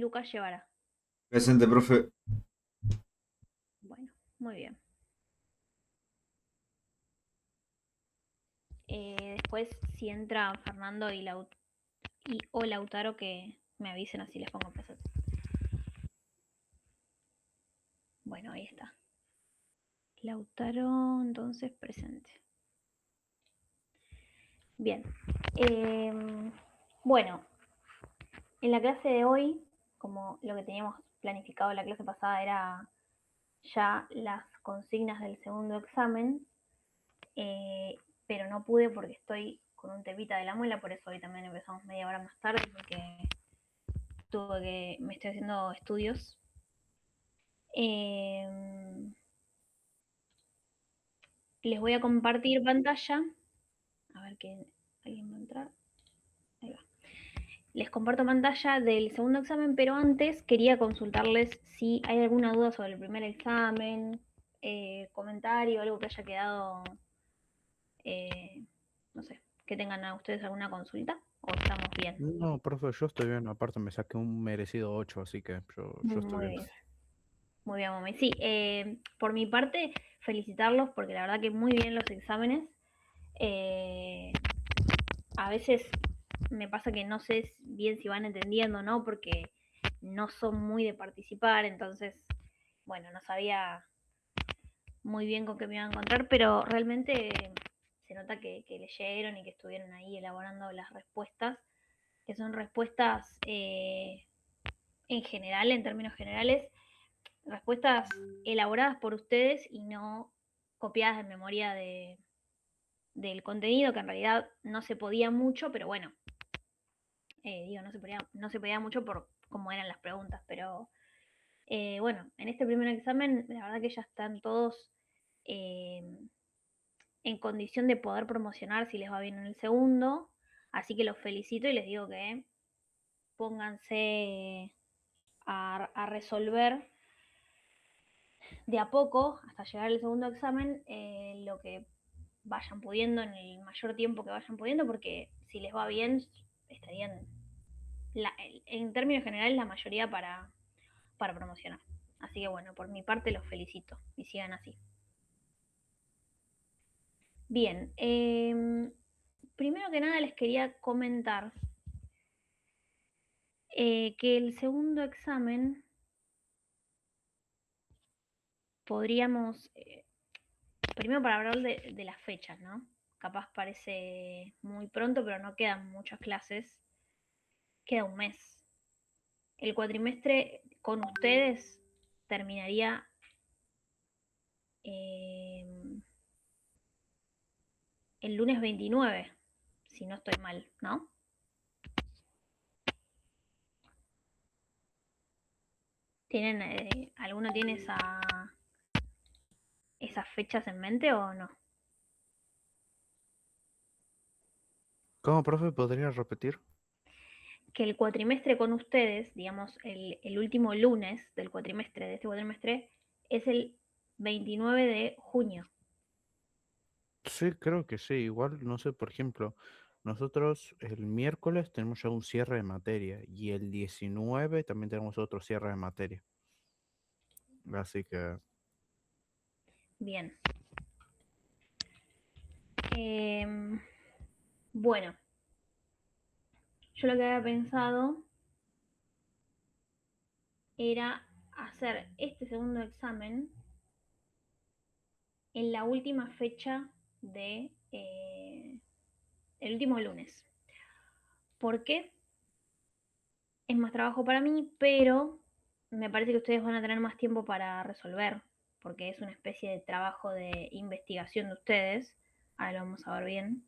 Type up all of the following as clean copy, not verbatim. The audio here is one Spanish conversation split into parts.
Lucas Llevará. Presente, profe. Bueno, muy bien. Después, si entra Fernando o Lautaro, que me avisen, así les pongo presente. Bueno, ahí está. Lautaro, entonces, presente. Bien. Bueno, en la clase de hoy, como lo que teníamos planificado la clase pasada era ya las consignas del segundo examen, pero no pude porque estoy con un temita de la muela, por eso hoy también empezamos media hora más tarde, porque me estoy haciendo estudios. Les voy a compartir pantalla. A ver que alguien va a entrar. Ahí va. Les comparto pantalla del segundo examen, pero antes quería consultarles si hay alguna duda sobre el primer examen, comentario, algo que haya quedado, no sé, que tengan a ustedes alguna consulta o estamos bien. No, profe, yo estoy bien. Aparte me saqué un merecido 8, así que yo estoy Muy bien. bien. Muy bien, Mami. Sí, por mi parte, felicitarlos porque la verdad que muy bien los exámenes. Eh, a veces me pasa que no sé bien si van entendiendo, ¿no? Porque no son muy de participar, entonces, bueno, no sabía muy bien con qué me iba a encontrar, pero realmente se nota que leyeron y que estuvieron ahí elaborando las respuestas, que son respuestas en general, en términos generales, respuestas elaboradas por ustedes y no copiadas de memoria del contenido, que en realidad no se podía mucho, pero bueno, digo, no se podía mucho por cómo eran las preguntas, pero bueno, en este primer examen, la verdad que ya están todos eh, en condición de poder promocionar si les va bien en el segundo, así que los felicito y les digo que pónganse a resolver de a poco hasta llegar al segundo examen lo que vayan pudiendo en el mayor tiempo que vayan pudiendo, porque si les va bien estarían en términos generales la mayoría para promocionar. Así que bueno, por mi parte los felicito y sigan así. Bien, primero que nada les quería comentar que el segundo examen podríamos, primero para hablar de las fechas, ¿no? Capaz parece muy pronto, pero no quedan muchas clases, queda un mes. El cuatrimestre con ustedes terminaría el lunes 29, si no estoy mal, ¿no? ¿Alguno tiene esas fechas en mente o no? ¿Cómo, profe? ¿Podría repetir? Que el cuatrimestre con ustedes, digamos, el último lunes del cuatrimestre, de este cuatrimestre, es el 29 de junio. Sí, creo que sí. Igual, no sé, por ejemplo, nosotros el miércoles tenemos ya un cierre de materia y el 19 también tenemos otro cierre de materia. Así que, Bien. Eh, bueno, yo lo que había pensado era hacer este segundo examen en la última fecha de el último lunes. ¿Por qué? Es más trabajo para mí, pero me parece que ustedes van a tener más tiempo para resolver, porque es una especie de trabajo de investigación de ustedes. Ahora lo vamos a ver bien.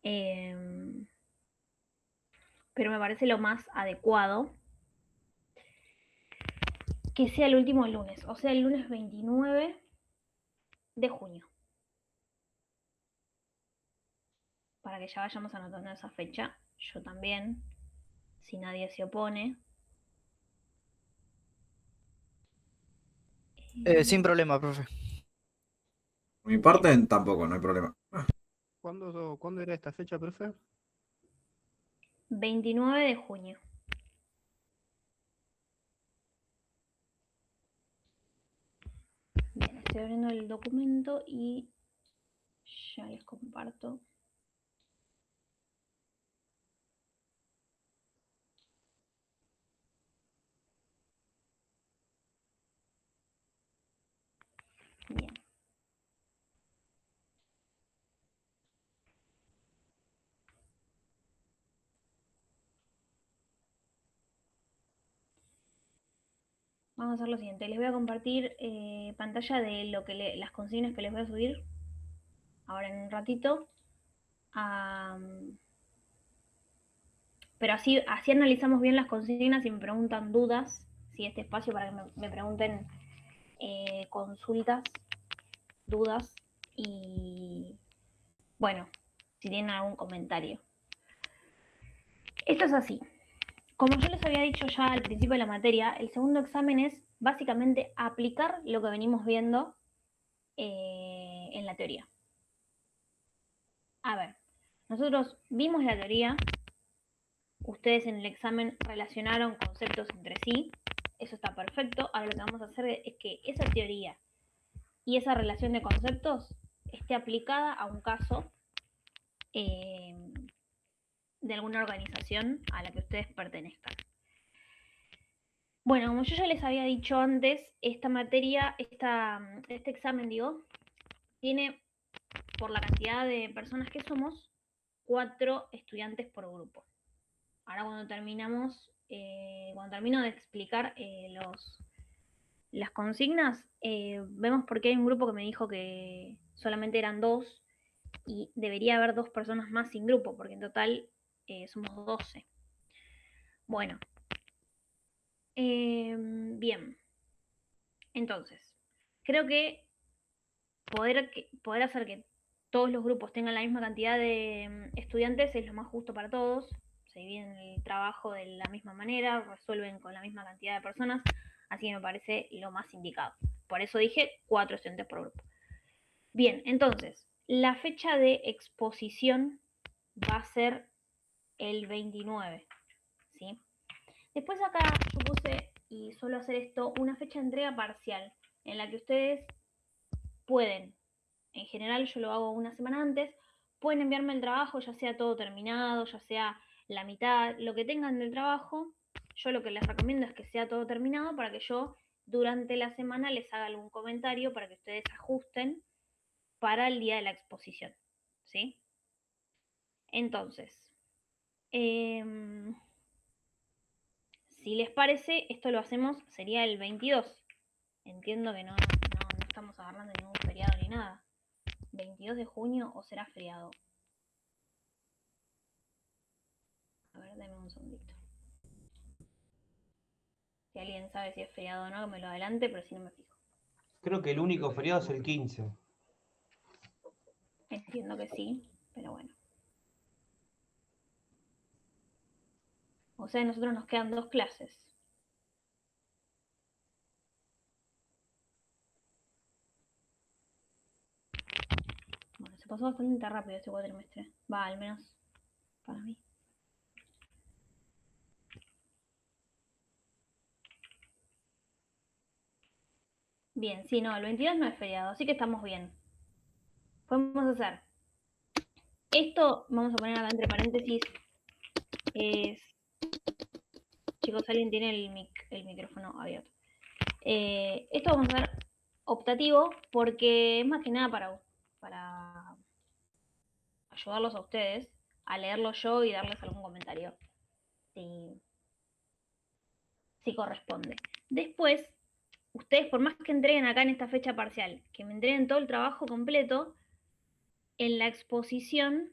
Eh, pero me parece lo más adecuado que sea el último lunes, o sea, el lunes 29 de junio, para que ya vayamos anotando esa fecha. Yo también, si nadie se opone. Sin problema, profe. Por mi Bien, parte, tampoco, no hay problema. ¿cuándo era esta fecha, profe? 29 de junio. Estoy abriendo el documento y ya les comparto. Bien. Vamos a hacer lo siguiente. Les voy a compartir pantalla de lo que las consignas que les voy a subir ahora en un ratito. Pero así analizamos bien las consignas y me preguntan dudas. Si este espacio para que me pregunten consultas, dudas y bueno, si tienen algún comentario. Esto es así. Como yo les había dicho ya al principio de la materia, el segundo examen es básicamente aplicar lo que venimos viendo en la teoría. A ver, nosotros vimos la teoría, ustedes en el examen relacionaron conceptos entre sí, eso está perfecto. Ahora lo que vamos a hacer es que esa teoría y esa relación de conceptos esté aplicada a un caso de alguna organización a la que ustedes pertenezcan. Bueno, como yo ya les había dicho antes, esta materia, este examen, tiene, por la cantidad de personas que somos, 4 estudiantes por grupo. Ahora cuando termino de explicar las consignas, vemos por qué hay un grupo que me dijo que solamente eran 2 y debería haber 2 personas más sin grupo, porque en total somos 12. Bueno, bien. Entonces, creo que poder hacer que todos los grupos tengan la misma cantidad de estudiantes es lo más justo para todos. Se dividen el trabajo de la misma manera, resuelven con la misma cantidad de personas, así que me parece lo más indicado. Por eso dije 4 estudiantes por grupo. Bien, entonces, la fecha de exposición va a ser el 29, ¿sí? Después acá yo puse, y suelo hacer esto, una fecha de entrega parcial, en la que ustedes pueden, en general yo lo hago una semana antes, pueden enviarme el trabajo, ya sea todo terminado, ya sea la mitad, lo que tengan del trabajo. Yo lo que les recomiendo es que sea todo terminado para que yo durante la semana les haga algún comentario para que ustedes ajusten para el día de la exposición, ¿sí? Entonces, si les parece, esto lo hacemos, sería el 22. Entiendo que no estamos agarrando ningún feriado ni nada. 22 de junio o será feriado. A ver, dame un segundito. Si alguien sabe si es feriado o no, que me lo adelante, pero si no me fijo. Creo que el único feriado es el 15. Entiendo que sí, pero bueno. O sea, a nosotros nos quedan 2 clases. Bueno, se pasó bastante rápido este cuatrimestre. Va, al menos para mí. Bien, sí, no, el 22 no es feriado, así que estamos bien. Podemos hacer esto, vamos a poner acá entre paréntesis, es... Chicos, alguien tiene el micrófono abierto. Esto vamos a hacer optativo porque es más que nada para ayudarlos a ustedes a leerlo yo y darles algún comentario si corresponde. Después, ustedes por más que entreguen acá en esta fecha parcial, que me entreguen todo el trabajo completo, en la exposición,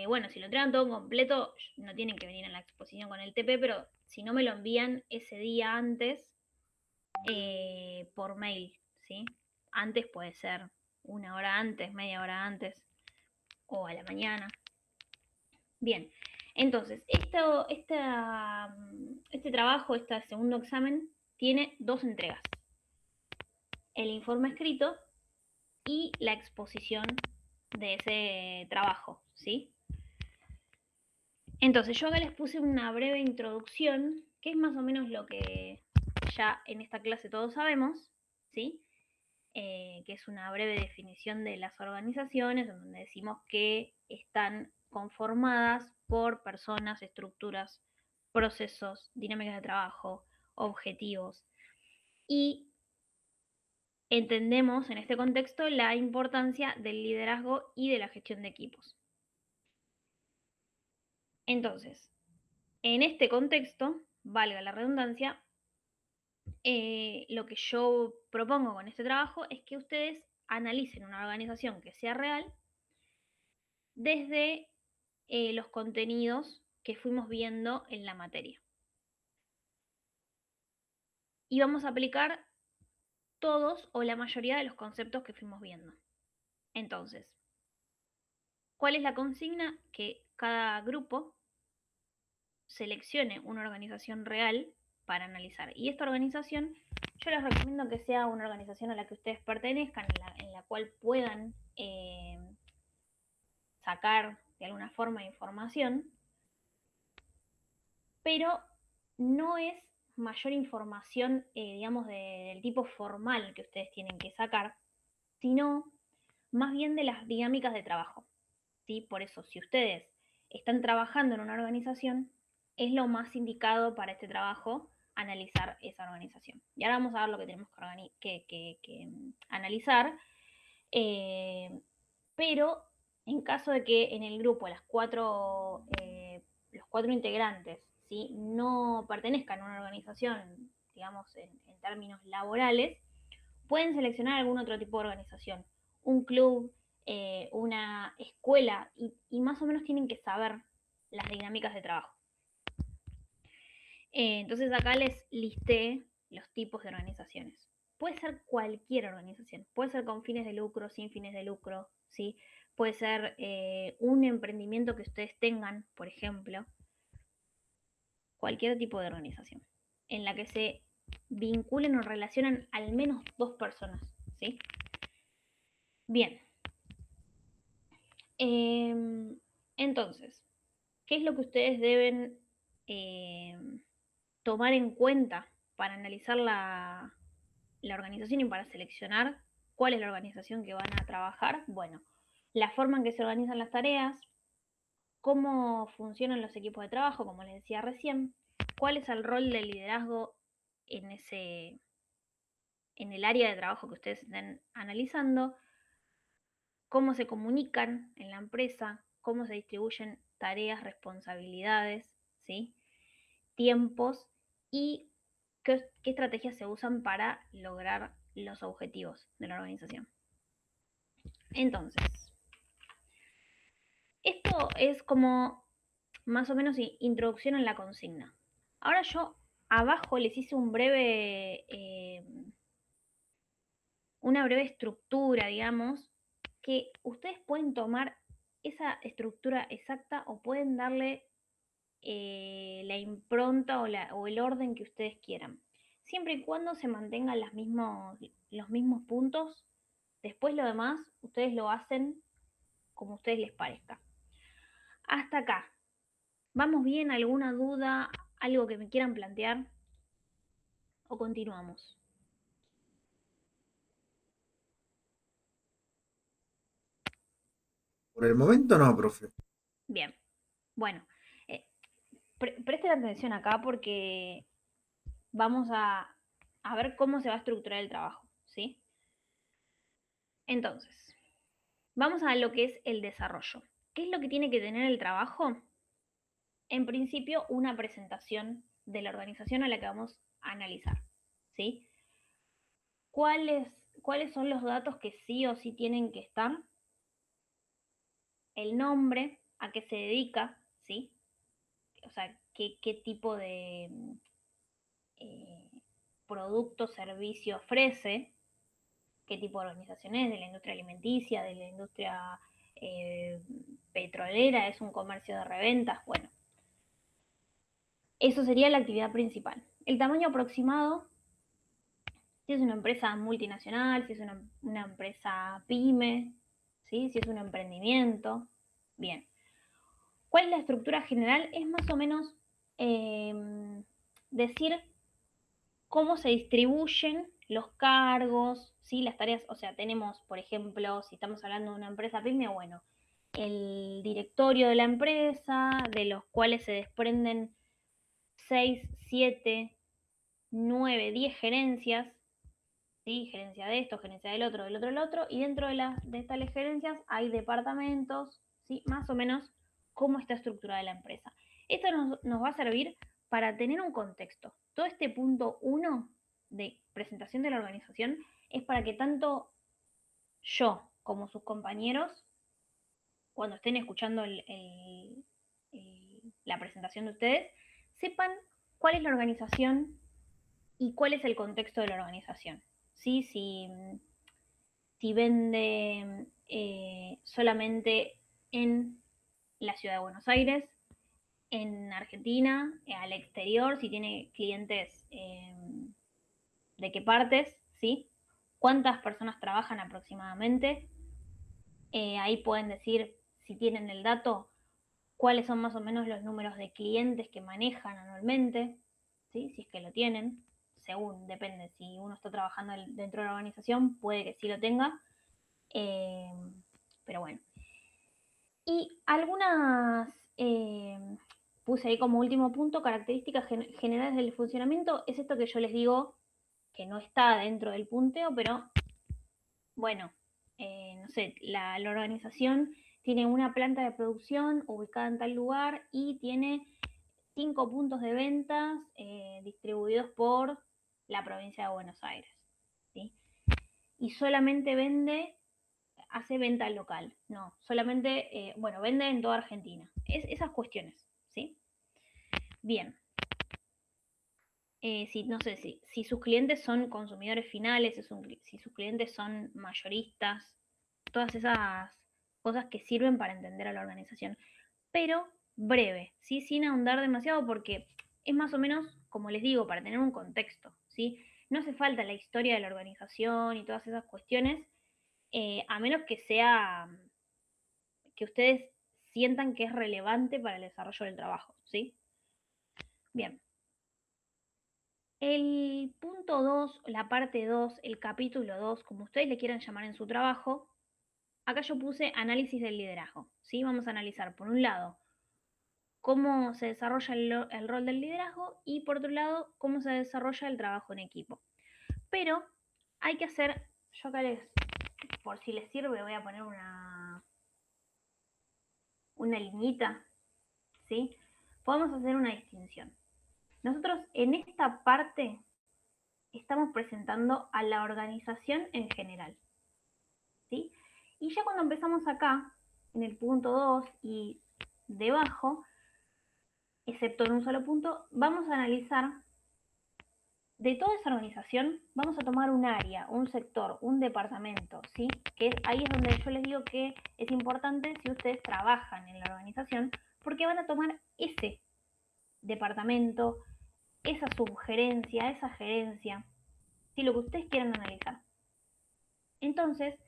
bueno, si lo entregan todo completo, no tienen que venir en la exposición con el TP, pero si no me lo envían ese día antes, por mail, ¿sí? Antes puede ser 1 hora antes, media hora antes o a la mañana. Bien, entonces, este trabajo, este segundo examen, tiene 2 entregas. El informe escrito y la exposición de ese trabajo, ¿sí? Entonces, yo acá les puse una breve introducción, que es más o menos lo que ya en esta clase todos sabemos, ¿sí? que es una breve definición de las organizaciones, en donde decimos que están conformadas por personas, estructuras, procesos, dinámicas de trabajo, objetivos. Y entendemos en este contexto la importancia del liderazgo y de la gestión de equipos. Entonces, en este contexto, valga la redundancia, lo que yo propongo con este trabajo es que ustedes analicen una organización que sea real desde los contenidos que fuimos viendo en la materia. Y vamos a aplicar todos o la mayoría de los conceptos que fuimos viendo. Entonces, ¿cuál es la consigna? Que cada grupo seleccione una organización real para analizar. Y esta organización, yo les recomiendo que sea una organización a la que ustedes pertenezcan, en la cual puedan sacar de alguna forma información, pero no es mayor información, digamos, del tipo formal que ustedes tienen que sacar, sino más bien de las dinámicas de trabajo, ¿sí? Por eso, si ustedes están trabajando en una organización, es lo más indicado para este trabajo analizar esa organización. Y ahora vamos a ver lo que tenemos que analizar, pero en caso de que en el grupo los cuatro integrantes, ¿sí?, no pertenezcan a una organización, digamos, en términos laborales, pueden seleccionar algún otro tipo de organización, un club, una escuela, y más o menos tienen que saber las dinámicas de trabajo. Entonces acá les listé los tipos de organizaciones. Puede ser cualquier organización, puede ser con fines de lucro, sin fines de lucro, ¿sí? Puede ser un emprendimiento que ustedes tengan, por ejemplo, cualquier tipo de organización en la que se vinculen o relacionan al menos 2 personas, ¿sí? Bien. Entonces, ¿qué es lo que ustedes deben tomar en cuenta para analizar la organización y para seleccionar cuál es la organización que van a trabajar? Bueno, la forma en que se organizan las tareas, cómo funcionan los equipos de trabajo, como les decía recién, cuál es el rol del liderazgo en el área de trabajo que ustedes estén analizando, cómo se comunican en la empresa, cómo se distribuyen tareas, responsabilidades, ¿sí?, tiempos, y qué estrategias se usan para lograr los objetivos de la organización. Entonces, esto es como más o menos introducción en la consigna. Ahora yo abajo les hice una breve estructura, digamos, que ustedes pueden tomar esa estructura exacta o pueden darle la impronta o el orden que ustedes quieran, siempre y cuando se mantengan los mismos puntos. Después lo demás ustedes lo hacen como a ustedes les parezca. Hasta acá, ¿vamos bien? ¿Alguna duda? ¿Algo que me quieran plantear? ¿O continuamos? Por el momento no, profe. Bien, bueno, presten atención acá porque vamos a ver cómo se va a estructurar el trabajo, ¿sí? Entonces, vamos a lo que es el desarrollo. ¿Qué es lo que tiene que tener el trabajo? En principio, una presentación de la organización a la que vamos a analizar, ¿sí? ¿Cuáles son los datos que sí o sí tienen que estar? El nombre, a qué se dedica, ¿sí? O sea, qué tipo de producto, servicio ofrece, qué tipo de organización es, de la industria alimenticia, de la industria petrolera, es un comercio de reventas, bueno. Eso sería la actividad principal. El tamaño aproximado, si es una empresa multinacional, si es una empresa pyme, ¿sí?, si es un emprendimiento. Bien. ¿Cuál es la estructura general? Es más o menos decir cómo se distribuyen los cargos, ¿sí? Las tareas, o sea, tenemos, por ejemplo, si estamos hablando de una empresa pyme, bueno, el directorio de la empresa, de los cuales se desprenden 6, 7, 9, 10 gerencias, ¿sí? Gerencia de esto, gerencia del otro, del otro, y dentro de tales gerencias hay departamentos, ¿sí? Más o menos cómo está estructurada la empresa. Esto nos va a servir para tener un contexto. Todo este punto 1 de presentación de la organización es para que tanto yo como sus compañeros, cuando estén escuchando la presentación de ustedes, sepan cuál es la organización y cuál es el contexto de la organización. ¿Sí? Si vende solamente en la ciudad de Buenos Aires, en Argentina, al exterior, si tiene clientes de qué partes, ¿sí? ¿Cuántas personas trabajan aproximadamente? Ahí pueden decir, si tienen el dato, cuáles son más o menos los números de clientes que manejan anualmente, ¿sí? Si es que lo tienen, según, depende, si uno está trabajando dentro de la organización, puede que sí lo tenga, pero bueno. Y algunas, puse ahí como último punto, características generales del funcionamiento, es esto que yo les digo, que no está dentro del punteo, pero bueno, no sé, la organización tiene una planta de producción ubicada en tal lugar y tiene 5 puntos de ventas distribuidos por la provincia de Buenos Aires, ¿sí? Y solamente hace venta local, no, solamente, bueno, vende en toda Argentina. Esas cuestiones, ¿sí? Bien. No sé, si sus clientes son consumidores finales, si sus clientes son mayoristas, todas esas cosas que sirven para entender a la organización. Pero breve, ¿sí? Sin ahondar demasiado porque es más o menos, como les digo, para tener un contexto, ¿sí? No hace falta la historia de la organización y todas esas cuestiones, a menos que sea que ustedes sientan que es relevante para el desarrollo del trabajo, ¿sí? Bien. El punto 2, la parte 2, el capítulo 2, como ustedes le quieran llamar en su trabajo, acá yo puse análisis del liderazgo, ¿sí? Vamos a analizar, por un lado, cómo se desarrolla el rol del liderazgo y, por otro lado, cómo se desarrolla el trabajo en equipo. Pero hay que hacer, yo acá por si les sirve, voy a poner una liñita, ¿sí? Podemos hacer una distinción. Nosotros en esta parte estamos presentando a la organización en general, ¿sí? Y ya cuando empezamos acá, en el punto 2 y debajo, excepto en un solo punto, vamos a analizar de toda esa organización, vamos a tomar un área, un sector, un departamento, ¿sí? Que ahí es donde yo les digo que es importante si ustedes trabajan en la organización, porque van a tomar ese departamento, esa subgerencia, esa gerencia, ¿sí? Lo que ustedes quieran analizar. Entonces,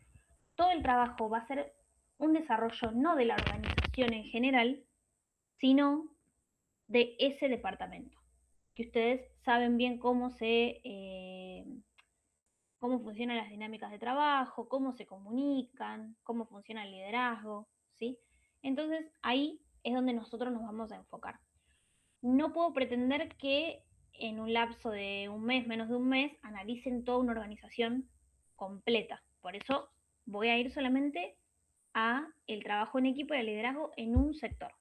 todo el trabajo va a ser un desarrollo no de la organización en general, sino de ese departamento, que ustedes saben bien cómo funcionan las dinámicas de trabajo, cómo se comunican, cómo funciona el liderazgo, ¿sí? Entonces ahí es donde nosotros nos vamos a enfocar. No puedo pretender que en un lapso de un mes, menos de un mes, analicen toda una organización completa. Por eso voy a ir solamente a el trabajo en equipo y el liderazgo en un sector.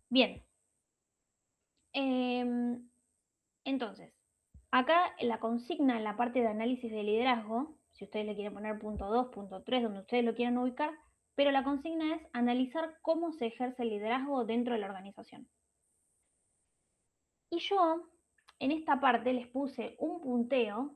Bien. Entonces, acá la consigna en la parte de análisis de liderazgo, si ustedes le quieren poner punto 2, punto 3, donde ustedes lo quieran ubicar, pero la consigna es analizar cómo se ejerce el liderazgo dentro de la organización. Y yo, en esta parte, les puse un punteo,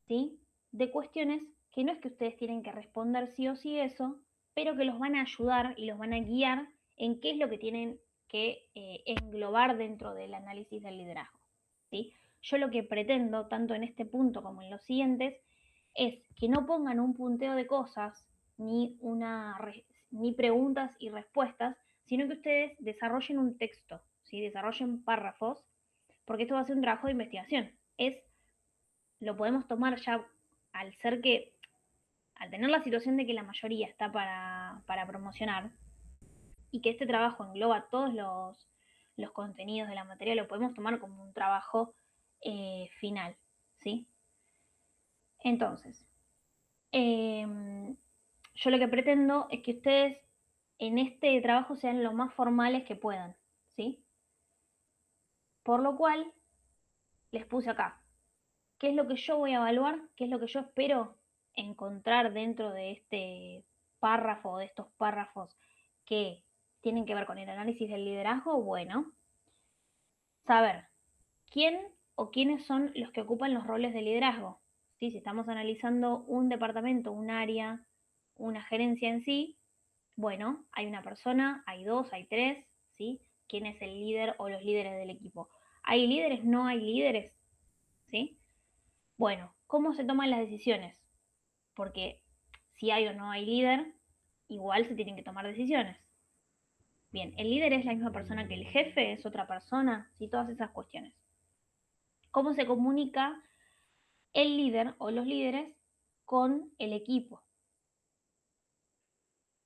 ¿sí? De cuestiones que no es que ustedes tienen que responder sí o sí eso, pero que los van a ayudar y los van a guiar en qué es lo que tienen que englobar dentro del análisis del liderazgo, ¿sí? Yo lo que pretendo, tanto en este punto como en los siguientes, es que no pongan un punteo de cosas, ni preguntas y respuestas, sino que ustedes desarrollen un texto, ¿sí? Desarrollen párrafos, porque esto va a ser un trabajo de investigación. Es lo podemos tomar ya al ser que, al tener la situación de que la mayoría está para promocionar y que este trabajo engloba todos los contenidos de la materia, lo podemos tomar como un trabajo final, ¿sí? Entonces, yo lo que pretendo es que ustedes en este trabajo sean lo más formales que puedan, ¿sí? Por lo cual, les puse acá, ¿qué es lo que yo voy a evaluar? ¿Qué es lo que yo espero encontrar dentro de este párrafo, de estos párrafos que tienen que ver con el análisis del liderazgo? Bueno, saber quién o quiénes son los que ocupan los roles de liderazgo. ¿Sí? Si estamos analizando un departamento, un área, una gerencia en sí, bueno, hay una persona, hay dos, hay tres, ¿sí? ¿Quién es el líder o los líderes del equipo? ¿Hay líderes? ¿No hay líderes? ¿Sí? Bueno, ¿cómo se toman las decisiones? Porque si hay o no hay líder, igual se tienen que tomar decisiones. Bien, ¿el líder es la misma persona que el jefe? ¿Es otra persona? Sí, todas esas cuestiones. ¿Cómo se comunica el líder o los líderes con el equipo?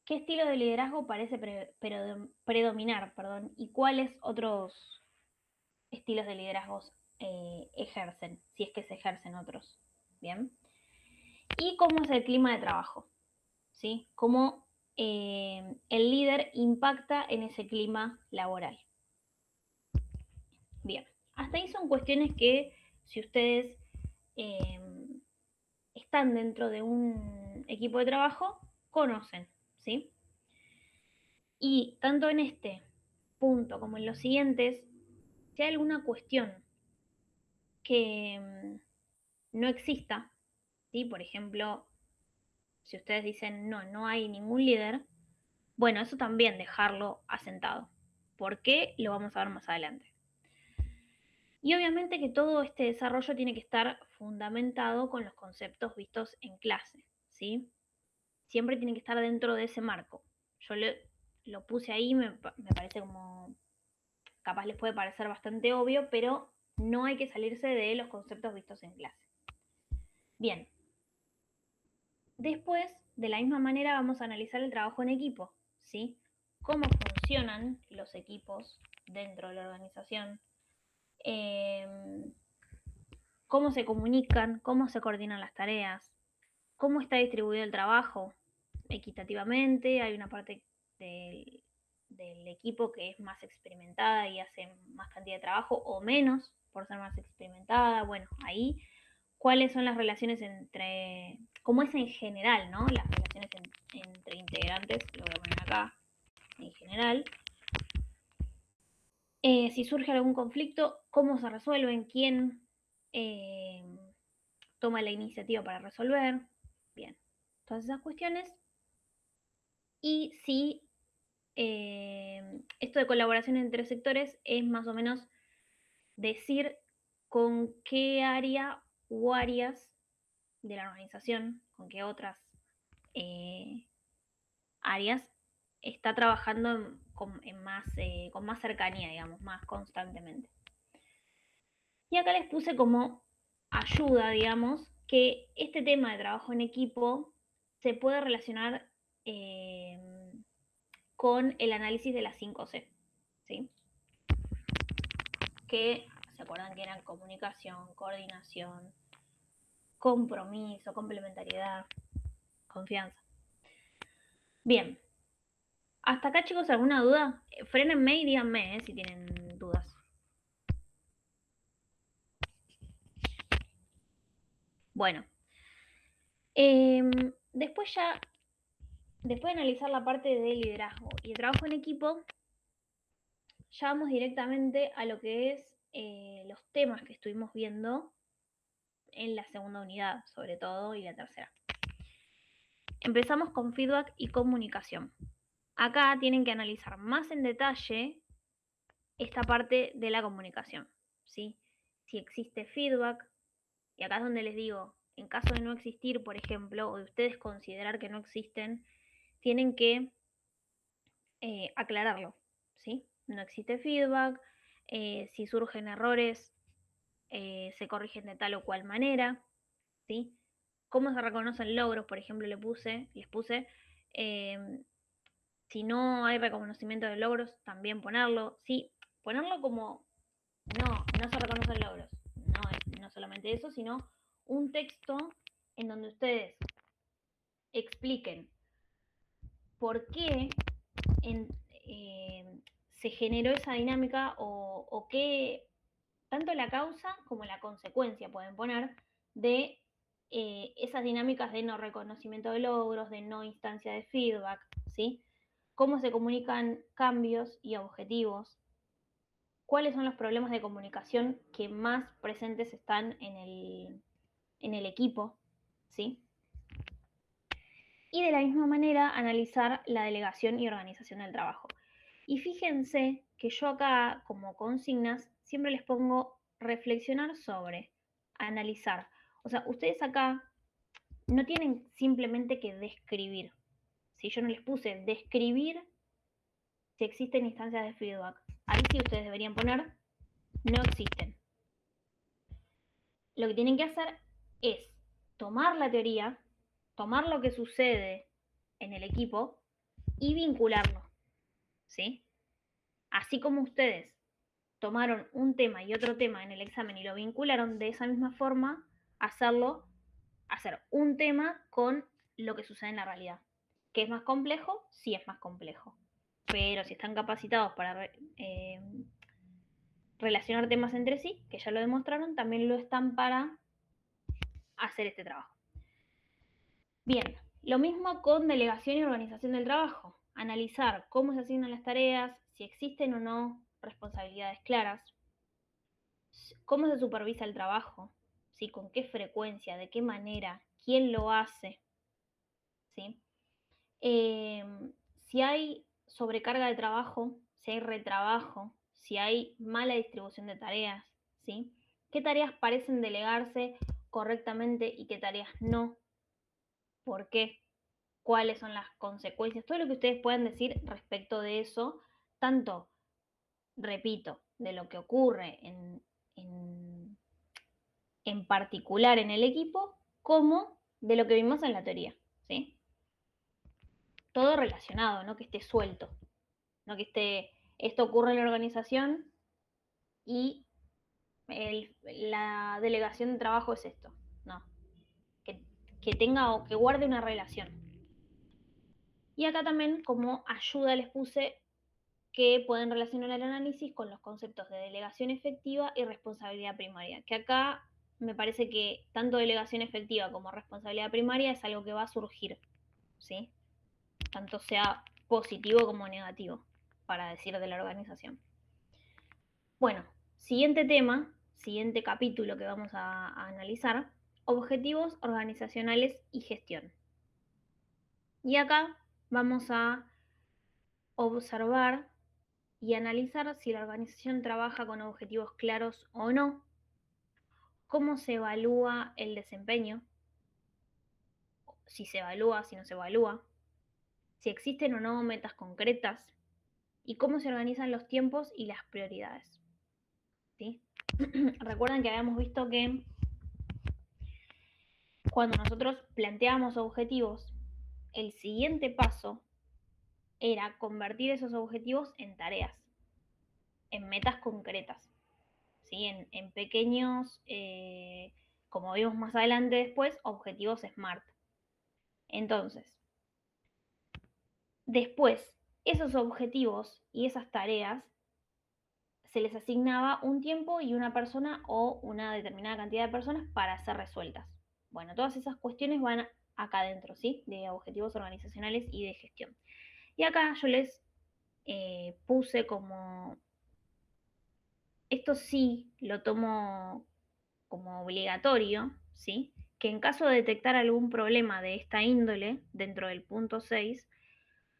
¿Qué estilo de liderazgo parece predominar? ¿Y cuáles otros estilos de liderazgo ejercen? Si es que se ejercen otros. Bien. ¿Y cómo es el clima de trabajo? ¿Sí? ¿Cómo el líder impacta en ese clima laboral? Bien. Hasta ahí son cuestiones que si ustedes están dentro de un equipo de trabajo, conocen, ¿sí? Y tanto en este punto como en los siguientes, si hay alguna cuestión que no exista, ¿sí? Por ejemplo, si ustedes dicen no hay ningún líder, bueno, eso también dejarlo asentado. ¿Por qué? Lo vamos a ver más adelante. Y obviamente que todo este desarrollo tiene que estar fundamentado con los conceptos vistos en clase, ¿sí? Siempre tiene que estar dentro de ese marco. Yo lo puse ahí, me parece como, capaz les puede parecer bastante obvio, pero no hay que salirse de los conceptos vistos en clase. Bien. Después, de la misma manera, vamos a analizar el trabajo en equipo, ¿sí? Cómo funcionan los equipos dentro de la organización, cómo se comunican, cómo se coordinan las tareas, cómo está distribuido el trabajo equitativamente. Hay una parte del equipo que es más experimentada y hace más cantidad de trabajo o menos por ser más experimentada. Bueno, ahí cuáles son las relaciones entre, cómo es en general, ¿no? Las relaciones entre integrantes, lo voy a poner acá, en general. Si surge algún conflicto, cómo se resuelven, quién toma la iniciativa para resolver. Bien, todas esas cuestiones. Y si esto de colaboración entre sectores es más o menos decir con qué área u áreas de la organización, con qué otras áreas está trabajando con más cercanía, digamos, más constantemente. Y acá les puse como ayuda, digamos, que este tema de trabajo en equipo se puede relacionar con el análisis de las 5C, ¿sí? Que se acuerdan que eran comunicación, coordinación, compromiso, complementariedad, confianza. Bien. Hasta acá, chicos, ¿alguna duda? Frénenme y díganme si tienen dudas. Bueno. Después de analizar la parte de liderazgo y de trabajo en equipo, ya vamos directamente a lo que es los temas que estuvimos viendo en la segunda unidad, sobre todo, y la tercera. Empezamos con feedback y comunicación. Acá tienen que analizar más en detalle esta parte de la comunicación, ¿sí? Si existe feedback, y acá es donde les digo, en caso de no existir, por ejemplo, o de ustedes considerar que no existen, tienen que aclararlo, ¿sí? No existe feedback, si surgen errores, se corrigen de tal o cual manera, ¿sí? Cómo se reconocen logros, por ejemplo, les puse, si no hay reconocimiento de logros, también ponerlo, ¿sí? Ponerlo como, no se reconocen logros, no solamente eso, sino un texto en donde ustedes expliquen por qué se generó esa dinámica o qué, tanto la causa como la consecuencia pueden poner de esas dinámicas de no reconocimiento de logros, de no instancia de feedback, ¿sí? Cómo se comunican cambios y objetivos, cuáles son los problemas de comunicación que más presentes están en el equipo, ¿sí? Y de la misma manera analizar la delegación y organización del trabajo. Y fíjense que yo acá, como consignas, siempre les pongo reflexionar sobre, analizar. O sea, ustedes acá no tienen simplemente que describir. Si yo no les puse describir si existen instancias de feedback, ahí sí ustedes deberían poner no existen. Lo que tienen que hacer es tomar la teoría, tomar lo que sucede en el equipo y vincularlo, ¿sí? Así como ustedes tomaron un tema y otro tema en el examen y lo vincularon, de esa misma forma, hacer un tema con lo que sucede en la realidad. ¿Que es más complejo? Sí es más complejo. Pero si están capacitados para relacionar temas entre sí, que ya lo demostraron, también lo están para hacer este trabajo. Bien, lo mismo con delegación y organización del trabajo. Analizar cómo se asignan las tareas, si existen o no responsabilidades claras, cómo se supervisa el trabajo, ¿sí? Con qué frecuencia, de qué manera, quién lo hace, ¿sí? Si hay sobrecarga de trabajo, si hay retrabajo, si hay mala distribución de tareas, ¿sí? ¿Qué tareas parecen delegarse correctamente y qué tareas no? ¿Por qué? ¿Cuáles son las consecuencias? Todo lo que ustedes puedan decir respecto de eso, tanto, repito, de lo que ocurre en particular en el equipo, como de lo que vimos en la teoría, ¿sí? Todo relacionado, no que esté suelto, no que esté, esto ocurre en la organización y la delegación de trabajo es esto, no, que tenga o que guarde una relación. Y acá también como ayuda les puse que pueden relacionar el análisis con los conceptos de delegación efectiva y responsabilidad primaria, que acá me parece que tanto delegación efectiva como responsabilidad primaria es algo que va a surgir, ¿sí? Tanto sea positivo como negativo, para decir de la organización. Bueno, siguiente tema, siguiente capítulo que vamos a analizar, objetivos organizacionales y gestión. Y acá vamos a observar y analizar si la organización trabaja con objetivos claros o no, cómo se evalúa el desempeño, si se evalúa, si no se evalúa, si existen o no metas concretas y cómo se organizan los tiempos y las prioridades, ¿sí? Recuerden que habíamos visto que cuando nosotros planteábamos objetivos, el siguiente paso era convertir esos objetivos en tareas, en metas concretas, ¿sí? En pequeños, como vimos más adelante después, objetivos SMART. Entonces, después, esos objetivos y esas tareas se les asignaba un tiempo y una persona o una determinada cantidad de personas para ser resueltas. Bueno, todas esas cuestiones van acá adentro, ¿sí? De objetivos organizacionales y de gestión. Y acá yo les puse como, esto sí lo tomo como obligatorio, ¿sí? Que en caso de detectar algún problema de esta índole dentro del punto 6,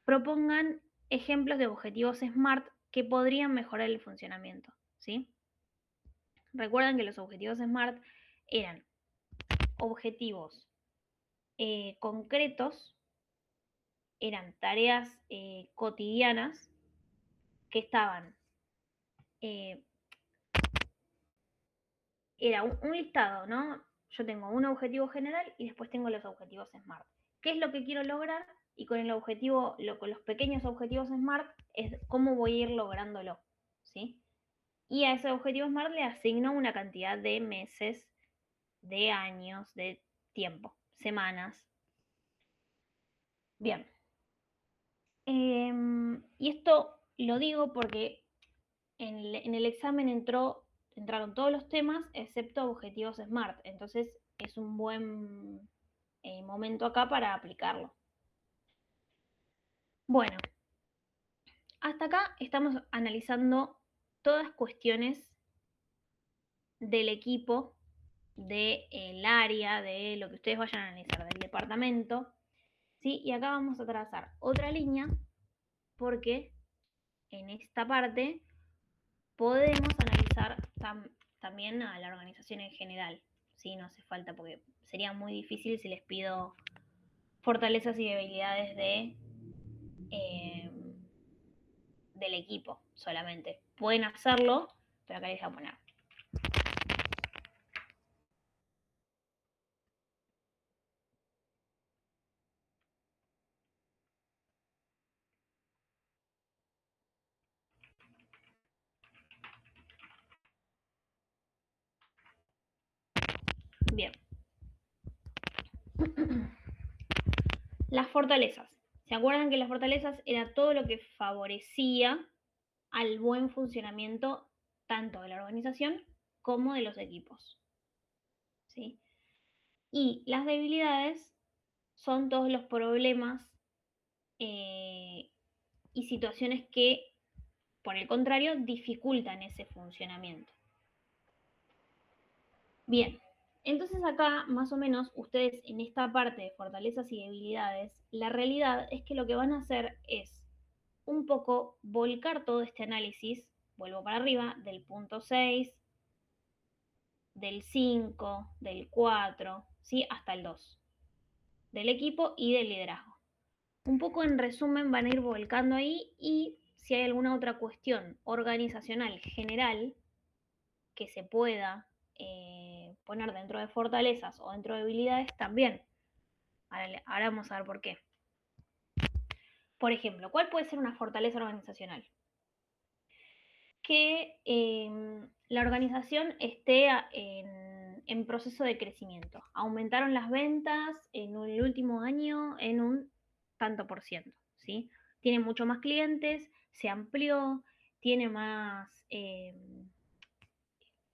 propongan ejemplos de objetivos SMART que podrían mejorar el funcionamiento, ¿sí? Recuerden que los objetivos SMART eran objetivos concretos, eran tareas cotidianas que estaban era un listado, ¿no? Yo tengo un objetivo general y después tengo los objetivos SMART. ¿Qué es lo que quiero lograr? Y con el objetivo, con los pequeños objetivos SMART, es cómo voy a ir lográndolo, ¿sí? Y a ese objetivo SMART le asigno una cantidad de meses, de años, de tiempo, semanas. Bien. Y esto lo digo porque en el examen entraron todos los temas excepto objetivos SMART. Entonces es un buen momento acá para aplicarlo. Bueno, hasta acá estamos analizando todas cuestiones del equipo, del área, de lo que ustedes vayan a analizar, del departamento, ¿sí? Y acá vamos a trazar otra línea porque en esta parte podemos analizar también a la organización en general, ¿sí? No hace falta porque sería muy difícil si les pido fortalezas y debilidades del equipo solamente. Pueden hacerlo, pero acá les voy a poner. Bien. Las fortalezas. ¿Se acuerdan que las fortalezas era todo lo que favorecía al buen funcionamiento tanto de la organización como de los equipos? ¿Sí? Y las debilidades son todos los problemas y situaciones que, por el contrario, dificultan ese funcionamiento. Bien, entonces acá más o menos ustedes en esta parte de fortalezas y debilidades, la realidad es que lo que van a hacer es un poco volcar todo este análisis, vuelvo para arriba, del punto 6, del 5, del 4, ¿sí? Hasta el 2, del equipo y del liderazgo. Un poco en resumen van a ir volcando ahí y si hay alguna otra cuestión organizacional general que se pueda poner dentro de fortalezas o dentro de debilidades también. Ahora vamos a ver por qué. Por ejemplo, ¿cuál puede ser una fortaleza organizacional? Que la organización esté en proceso de crecimiento. Aumentaron las ventas en el último año en un tanto por ciento, ¿sí? Tiene mucho más clientes, se amplió, tiene más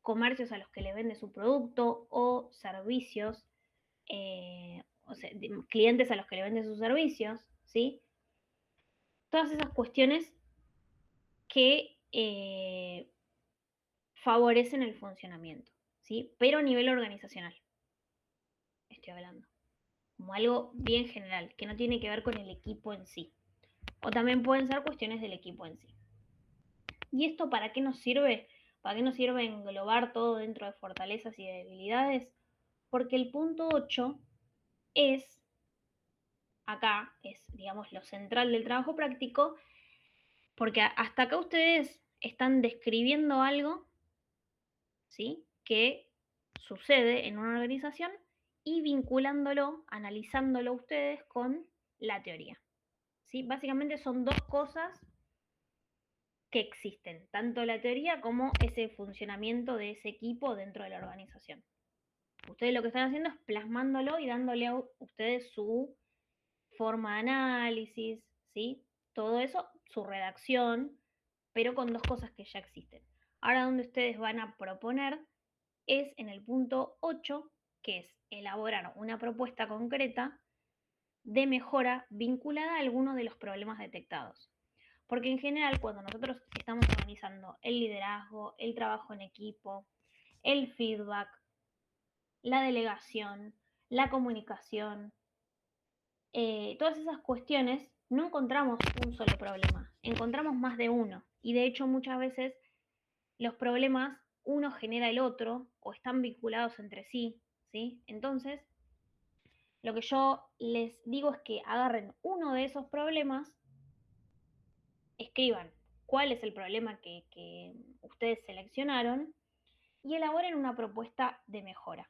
comercios a los que le vende su producto o servicios, o sea, clientes a los que le vende sus servicios, ¿sí? Todas esas cuestiones que favorecen el funcionamiento, ¿sí? Pero a nivel organizacional, estoy hablando, como algo bien general, que no tiene que ver con el equipo en sí. O también pueden ser cuestiones del equipo en sí. ¿Y esto para qué nos sirve? ¿Para qué nos sirve englobar todo dentro de fortalezas y debilidades? Porque el punto 8 es, acá es, digamos, lo central del trabajo práctico, porque hasta acá ustedes están describiendo algo, ¿sí? Que sucede en una organización y vinculándolo, analizándolo ustedes con la teoría, ¿sí? Básicamente son dos cosas que existen, tanto la teoría como ese funcionamiento de ese equipo dentro de la organización. Ustedes lo que están haciendo es plasmándolo y dándole a ustedes su forma de análisis, ¿sí? Todo eso, su redacción, pero con dos cosas que ya existen. Ahora donde ustedes van a proponer es en el punto 8, que es elaborar una propuesta concreta de mejora vinculada a alguno de los problemas detectados. Porque en general cuando nosotros estamos organizando el liderazgo, el trabajo en equipo, el feedback, la delegación, la comunicación, todas esas cuestiones, no encontramos un solo problema, encontramos más de uno. Y de hecho muchas veces los problemas uno genera el otro o están vinculados entre sí, ¿sí? Entonces, lo que yo les digo es que agarren uno de esos problemas, escriban cuál es el problema que ustedes seleccionaron y elaboren una propuesta de mejora.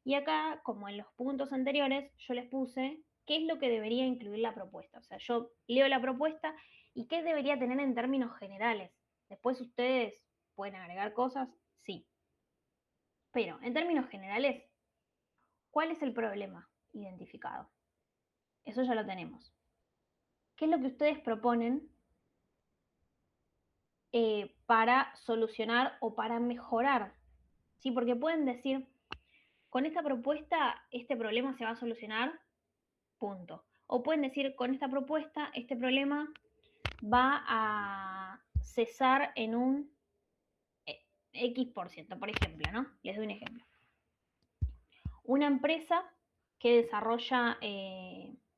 Y acá, como en los puntos anteriores, yo les puse qué es lo que debería incluir la propuesta. O sea, yo leo la propuesta y qué debería tener en términos generales. Después ustedes pueden agregar cosas, sí. Pero en términos generales, ¿cuál es el problema identificado? Eso ya lo tenemos. ¿Qué es lo que ustedes proponen para solucionar o para mejorar? ¿Sí? Porque pueden decir, con esta propuesta este problema se va a solucionar, punto. O pueden decir, con esta propuesta este problema va a cesar en un X%, por ejemplo, ¿no? Les doy un ejemplo. Una empresa que desarrolla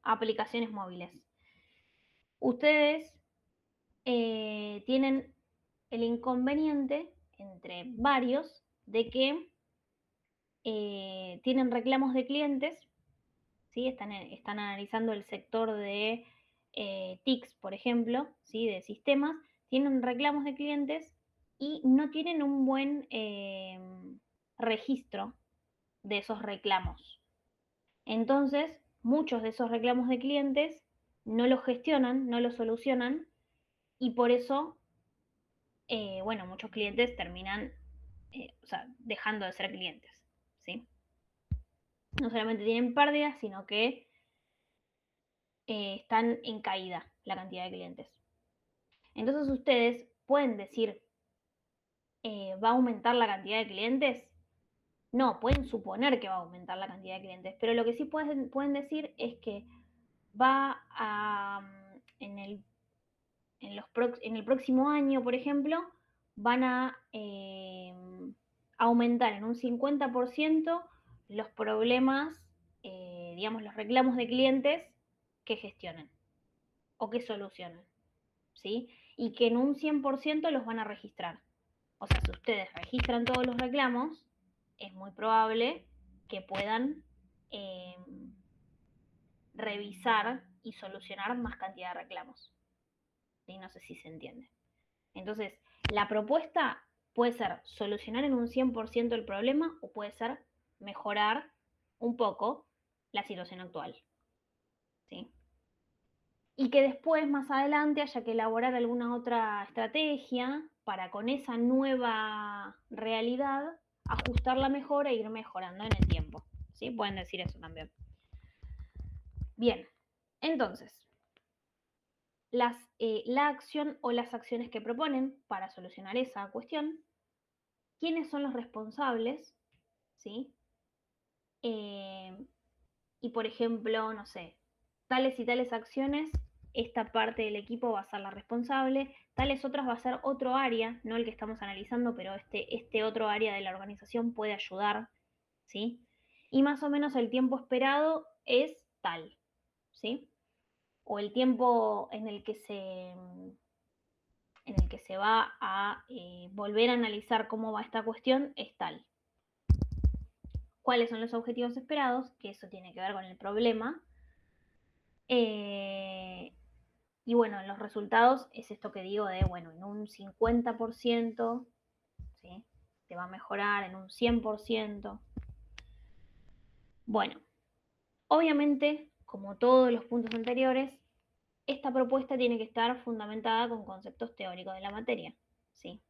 aplicaciones móviles. Ustedes tienen el inconveniente, entre varios, de que tienen reclamos de clientes, ¿sí? Están analizando el sector de TICs, por ejemplo, ¿sí? De sistemas, tienen reclamos de clientes y no tienen un buen registro de esos reclamos. Entonces, muchos de esos reclamos de clientes no los gestionan, no los solucionan y por eso, bueno, muchos clientes terminan dejando de ser clientes, ¿sí? No solamente tienen pérdidas, sino que están en caída la cantidad de clientes. Entonces ustedes pueden decir, ¿va a aumentar la cantidad de clientes? No, pueden suponer que va a aumentar la cantidad de clientes, pero lo que sí pueden decir es que va a, en el próximo año, por ejemplo, van a aumentar en un 50% los problemas, digamos, los reclamos de clientes que gestionen o que solucionen, ¿sí? Y que en un 100% los van a registrar. O sea, si ustedes registran todos los reclamos, es muy probable que puedan revisar y solucionar más cantidad de reclamos. ¿Sí? No sé si se entiende. Entonces, la propuesta puede ser solucionar en un 100% el problema o puede ser mejorar un poco la situación actual. ¿Sí? Y que después, más adelante, haya que elaborar alguna otra estrategia para con esa nueva realidad ajustarla mejor e ir mejorando en el tiempo. ¿Sí? Pueden decir eso también. Bien, entonces, la acción o las acciones que proponen para solucionar esa cuestión, quiénes son los responsables, ¿sí? Y por ejemplo, no sé, tales y tales acciones, esta parte del equipo va a ser la responsable, tales otras va a ser otro área, no el que estamos analizando, pero este otro área de la organización puede ayudar, ¿sí? Y más o menos el tiempo esperado es tal, ¿sí? O el tiempo en el que se va a volver a analizar cómo va esta cuestión es tal. ¿Cuáles son los objetivos esperados? Que eso tiene que ver con el problema. Y bueno, los resultados es esto que digo de, bueno, en un 50%, ¿sí? Te va a mejorar, en un 100%. Bueno, obviamente, como todos los puntos anteriores, esta propuesta tiene que estar fundamentada con conceptos teóricos de la materia, ¿sí?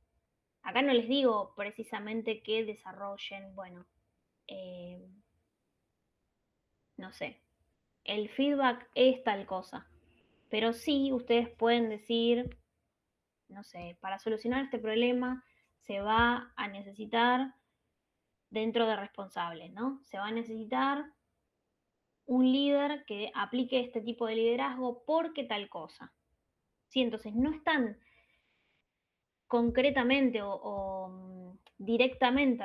Acá no les digo precisamente que desarrollen, bueno, no sé, el feedback es tal cosa, pero sí ustedes pueden decir, no sé, para solucionar este problema se va a necesitar, dentro de responsables, ¿no? Se va a necesitar un líder que aplique este tipo de liderazgo porque tal cosa. Sí, entonces no están concretamente o directamente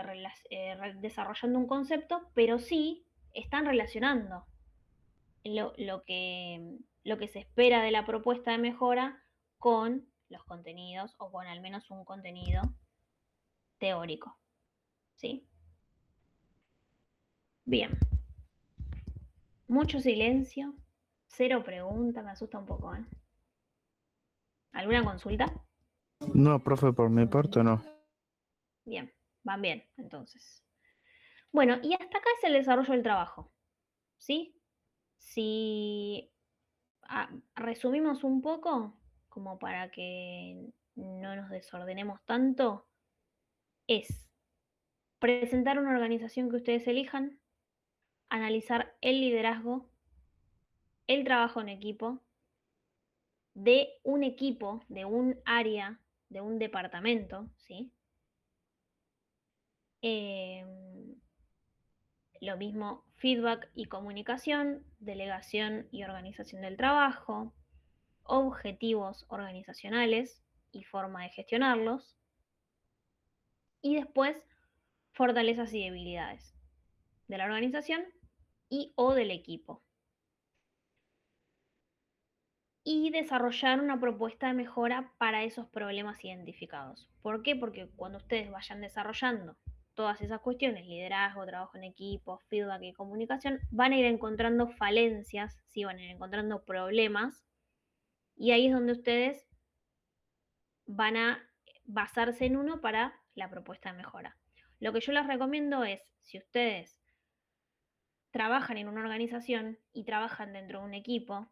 desarrollando un concepto, pero sí están relacionando lo que se espera de la propuesta de mejora con los contenidos o con al menos un contenido teórico. ¿Sí? Bien. Mucho silencio, cero pregunta, me asusta un poco, ¿eh? ¿Alguna consulta? No, profe, por mi parte no. Bien. Van bien, entonces. Bueno, y hasta acá es el desarrollo del trabajo, ¿sí? Si resumimos un poco, como para que no nos desordenemos tanto, es presentar una organización que ustedes elijan, analizar el liderazgo, el trabajo en equipo, de un equipo, de un área, de un departamento, ¿sí? Lo mismo, feedback y comunicación, delegación y organización del trabajo, objetivos organizacionales y forma de gestionarlos, y después fortalezas y debilidades de la organización y o del equipo. Y desarrollar una propuesta de mejora para esos problemas identificados. ¿Por qué? Porque cuando ustedes vayan desarrollando todas esas cuestiones, liderazgo, trabajo en equipo, feedback y comunicación, van a ir encontrando falencias, ¿sí? Van a ir encontrando problemas, y ahí es donde ustedes van a basarse en uno para la propuesta de mejora. Lo que yo les recomiendo es, si ustedes trabajan en una organización y trabajan dentro de un equipo,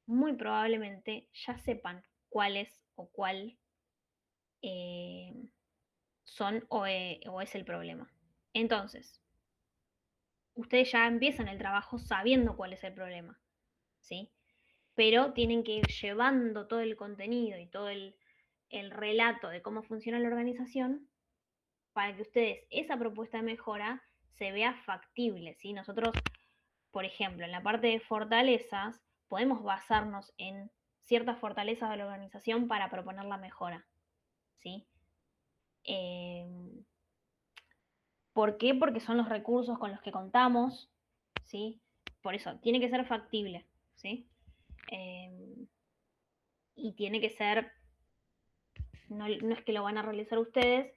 muy probablemente ya sepan cuáles o cuál son o es el problema. Entonces, ustedes ya empiezan el trabajo sabiendo cuál es el problema, ¿sí? Pero tienen que ir llevando todo el contenido y todo el relato de cómo funciona la organización para que ustedes esa propuesta de mejora se vea factible, ¿sí? Nosotros, por ejemplo, en la parte de fortalezas, podemos basarnos en ciertas fortalezas de la organización para proponer la mejora, ¿sí? ¿Por qué? Porque son los recursos con los que contamos, ¿sí? Por eso, tiene que ser factible, ¿sí? Y tiene que ser, no es que lo van a realizar ustedes,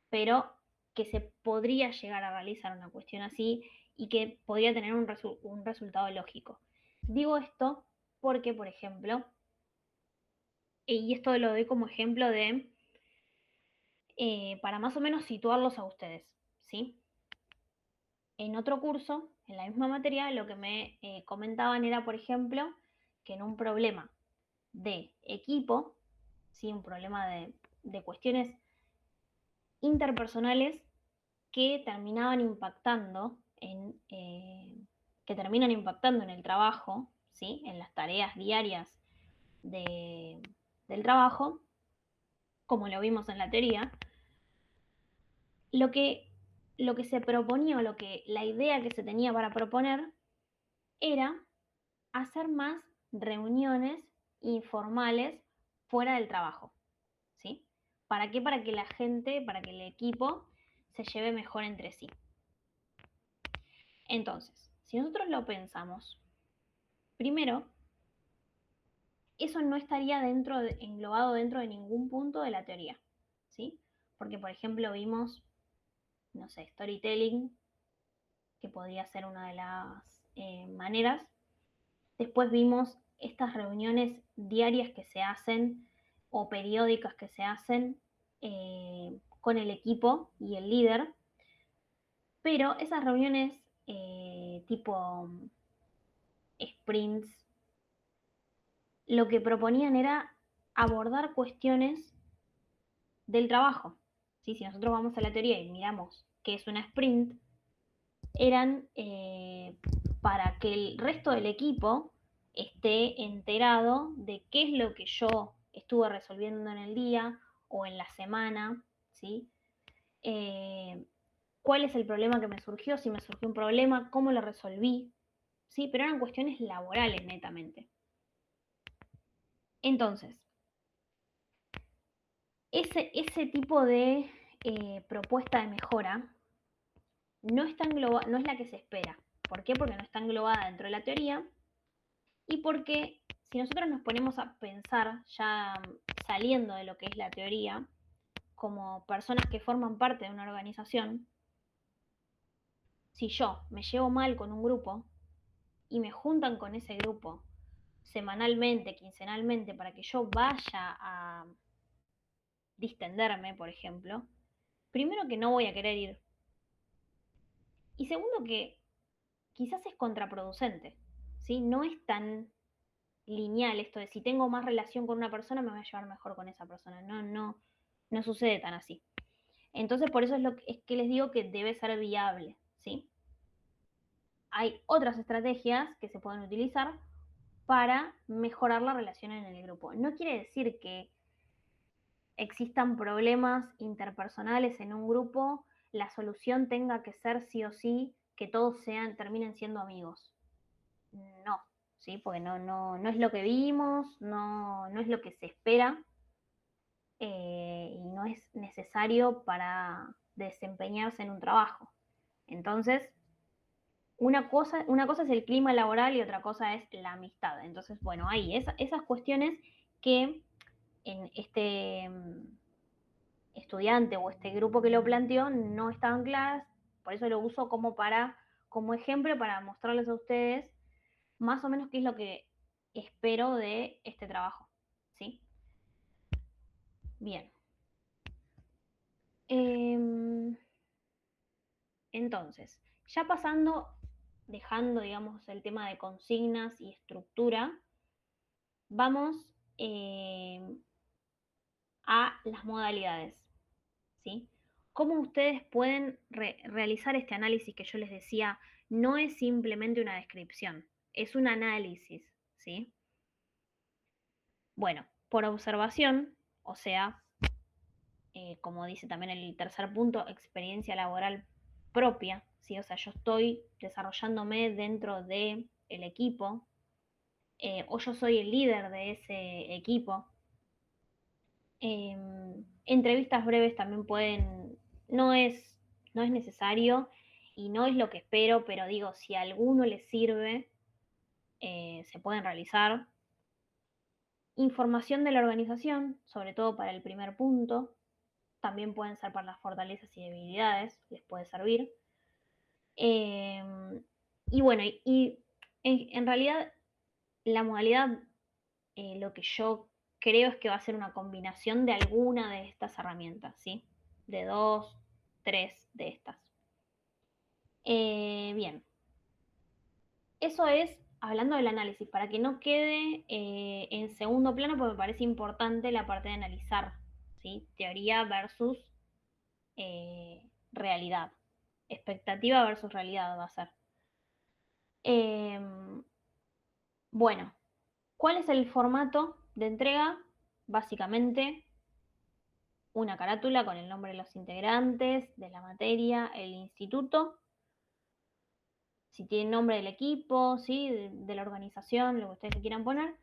pero que se podría llegar a realizar una cuestión así y que podría tener un resultado lógico. Digo esto porque, por ejemplo, y esto lo doy como ejemplo de, para más o menos situarlos a ustedes, ¿sí? En otro curso, en la misma materia, lo que me comentaban era, por ejemplo, que en un problema de equipo, ¿sí? Un problema de cuestiones interpersonales que terminaban impactando que terminan impactando en el trabajo, ¿sí? En las tareas diarias del trabajo, como lo vimos en la teoría, lo que, lo que se proponía o la idea que se tenía para proponer era hacer más reuniones informales fuera del trabajo, ¿sí? ¿Para qué? Para que la gente, para que el equipo se lleve mejor entre sí. Entonces, si nosotros lo pensamos, primero, eso no estaría englobado dentro de ningún punto de la teoría, ¿sí? Porque, por ejemplo, vimos, no sé, storytelling, que podría ser una de las maneras. Después vimos estas reuniones diarias que se hacen o periódicas que se hacen con el equipo y el líder, pero esas reuniones tipo sprints, lo que proponían era abordar cuestiones del trabajo. ¿Sí? Si nosotros vamos a la teoría y miramos qué es una sprint, eran para que el resto del equipo esté enterado de qué es lo que yo estuve resolviendo en el día o en la semana, ¿sí? Cuál es el problema que me surgió, si me surgió un problema, cómo lo resolví, ¿sí? Pero eran cuestiones laborales netamente. Entonces, ese tipo de propuesta de mejora no es la que se espera. ¿Por qué? Porque no está englobada dentro de la teoría y porque si nosotros nos ponemos a pensar ya saliendo de lo que es la teoría, como personas que forman parte de una organización, si yo me llevo mal con un grupo y me juntan con ese grupo semanalmente, quincenalmente, para que yo vaya a distenderme, por ejemplo, primero que no voy a querer ir. Y segundo que quizás es contraproducente, ¿sí? No es tan lineal esto de si tengo más relación con una persona me voy a llevar mejor con esa persona. No sucede tan así. Entonces por eso es que les digo que debe ser viable, ¿sí? Hay otras estrategias que se pueden utilizar para mejorar la relación en el grupo. No quiere decir que existan problemas interpersonales en un grupo, la solución tenga que ser sí o sí que todos terminen siendo amigos. No, ¿sí? Porque no es lo que vimos, no es lo que se espera y no es necesario para desempeñarse en un trabajo. Entonces, una cosa es el clima laboral y otra cosa es la amistad. Entonces, bueno, hay esas cuestiones que en este estudiante o este grupo que lo planteó no estaban claras, por eso lo uso como ejemplo para mostrarles a ustedes más o menos qué es lo que espero de este trabajo, ¿sí? Bien. Entonces, ya dejando, digamos, el tema de consignas y estructura, vamos a las modalidades, ¿sí? ¿Cómo ustedes pueden realizar este análisis que yo les decía? No es simplemente una descripción, es un análisis, ¿sí? Bueno, por observación, o sea, como dice también el tercer punto, experiencia laboral propia, ¿sí? O sea, yo estoy desarrollándome dentro del equipo, o yo soy el líder de ese equipo. Entrevistas breves también no es necesario y no es lo que espero, pero digo, si a alguno le sirve, se pueden realizar. Información de la organización, sobre todo para el primer punto, también pueden ser para las fortalezas y debilidades, les puede servir. Y bueno, en realidad la modalidad, lo que yo creo es que va a ser una combinación de alguna de estas herramientas, ¿sí? De 2, 3 de estas. Bien, eso es hablando del análisis, para que no quede en segundo plano, porque me parece importante la parte de analizar, ¿sí? Teoría versus realidad. Expectativa versus realidad va a ser. Bueno, ¿cuál es el formato de entrega? Básicamente, una carátula con el nombre de los integrantes, de la materia, el instituto, si tiene nombre del equipo, ¿sí? de la organización, lo que ustedes quieran poner,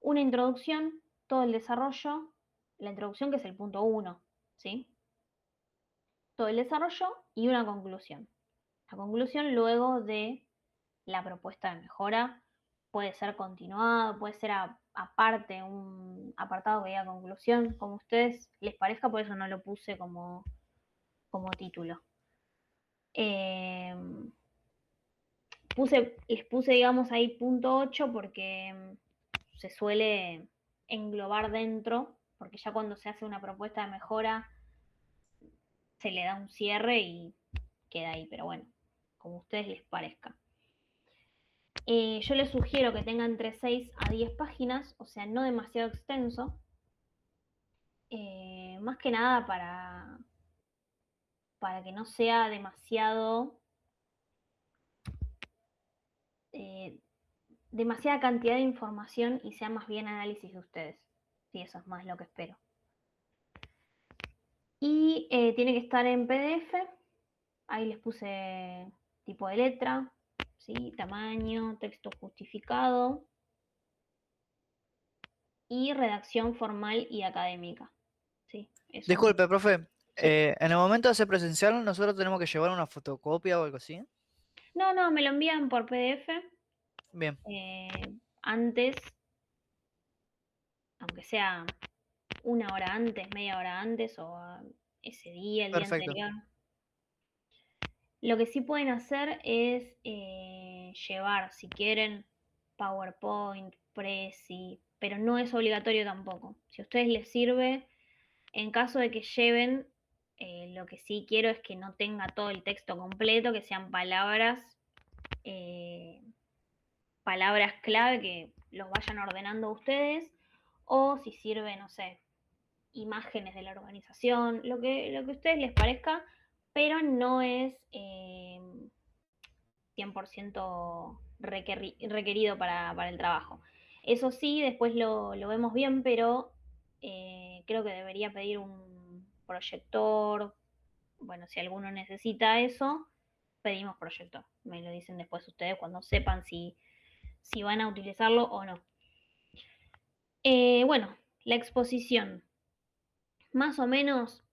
una introducción, todo el desarrollo, la introducción que es el punto 1, ¿sí? Todo el desarrollo y una conclusión. La conclusión luego de la propuesta de mejora puede ser continuado, puede ser aparte, un apartado que diga conclusión, como a ustedes les parezca, por eso no lo puse como título. Les puse, digamos, ahí punto 8 porque se suele englobar dentro, porque ya cuando se hace una propuesta de mejora se le da un cierre y queda ahí, pero bueno, como a ustedes les parezca. Yo les sugiero que tengan entre 6 a 10 páginas, o sea, no demasiado extenso, más que nada para que no sea demasiada cantidad de información y sea más bien análisis de ustedes. Sí, eso es más lo que espero. Y tiene que estar en PDF, ahí les puse tipo de letra, ¿sí? Tamaño, texto justificado y redacción formal y académica. Sí, eso. Disculpe, profe. Sí. En el momento de hacer presencial, nosotros tenemos que llevar una fotocopia o algo así. No, me lo envían por PDF. Bien, Antes, aunque sea una hora antes, media hora antes o ese día, el día perfecto. anterior. Lo que sí pueden hacer es llevar, si quieren, PowerPoint, Prezi, pero no es obligatorio tampoco. Si a ustedes les sirve, en caso de que lleven, Lo que sí quiero es que no tenga todo el texto completo, que sean palabras, palabras clave que los vayan ordenando ustedes, o si sirve, no sé, imágenes de la organización, lo que a ustedes les parezca, pero no es 100% requerido para el trabajo. Eso sí, después lo vemos bien, pero creo que debería pedir un proyector. Bueno, si alguno necesita eso, pedimos proyector. Me lo dicen después ustedes cuando sepan si van a utilizarlo o no. Bueno, la exposición. Más o menos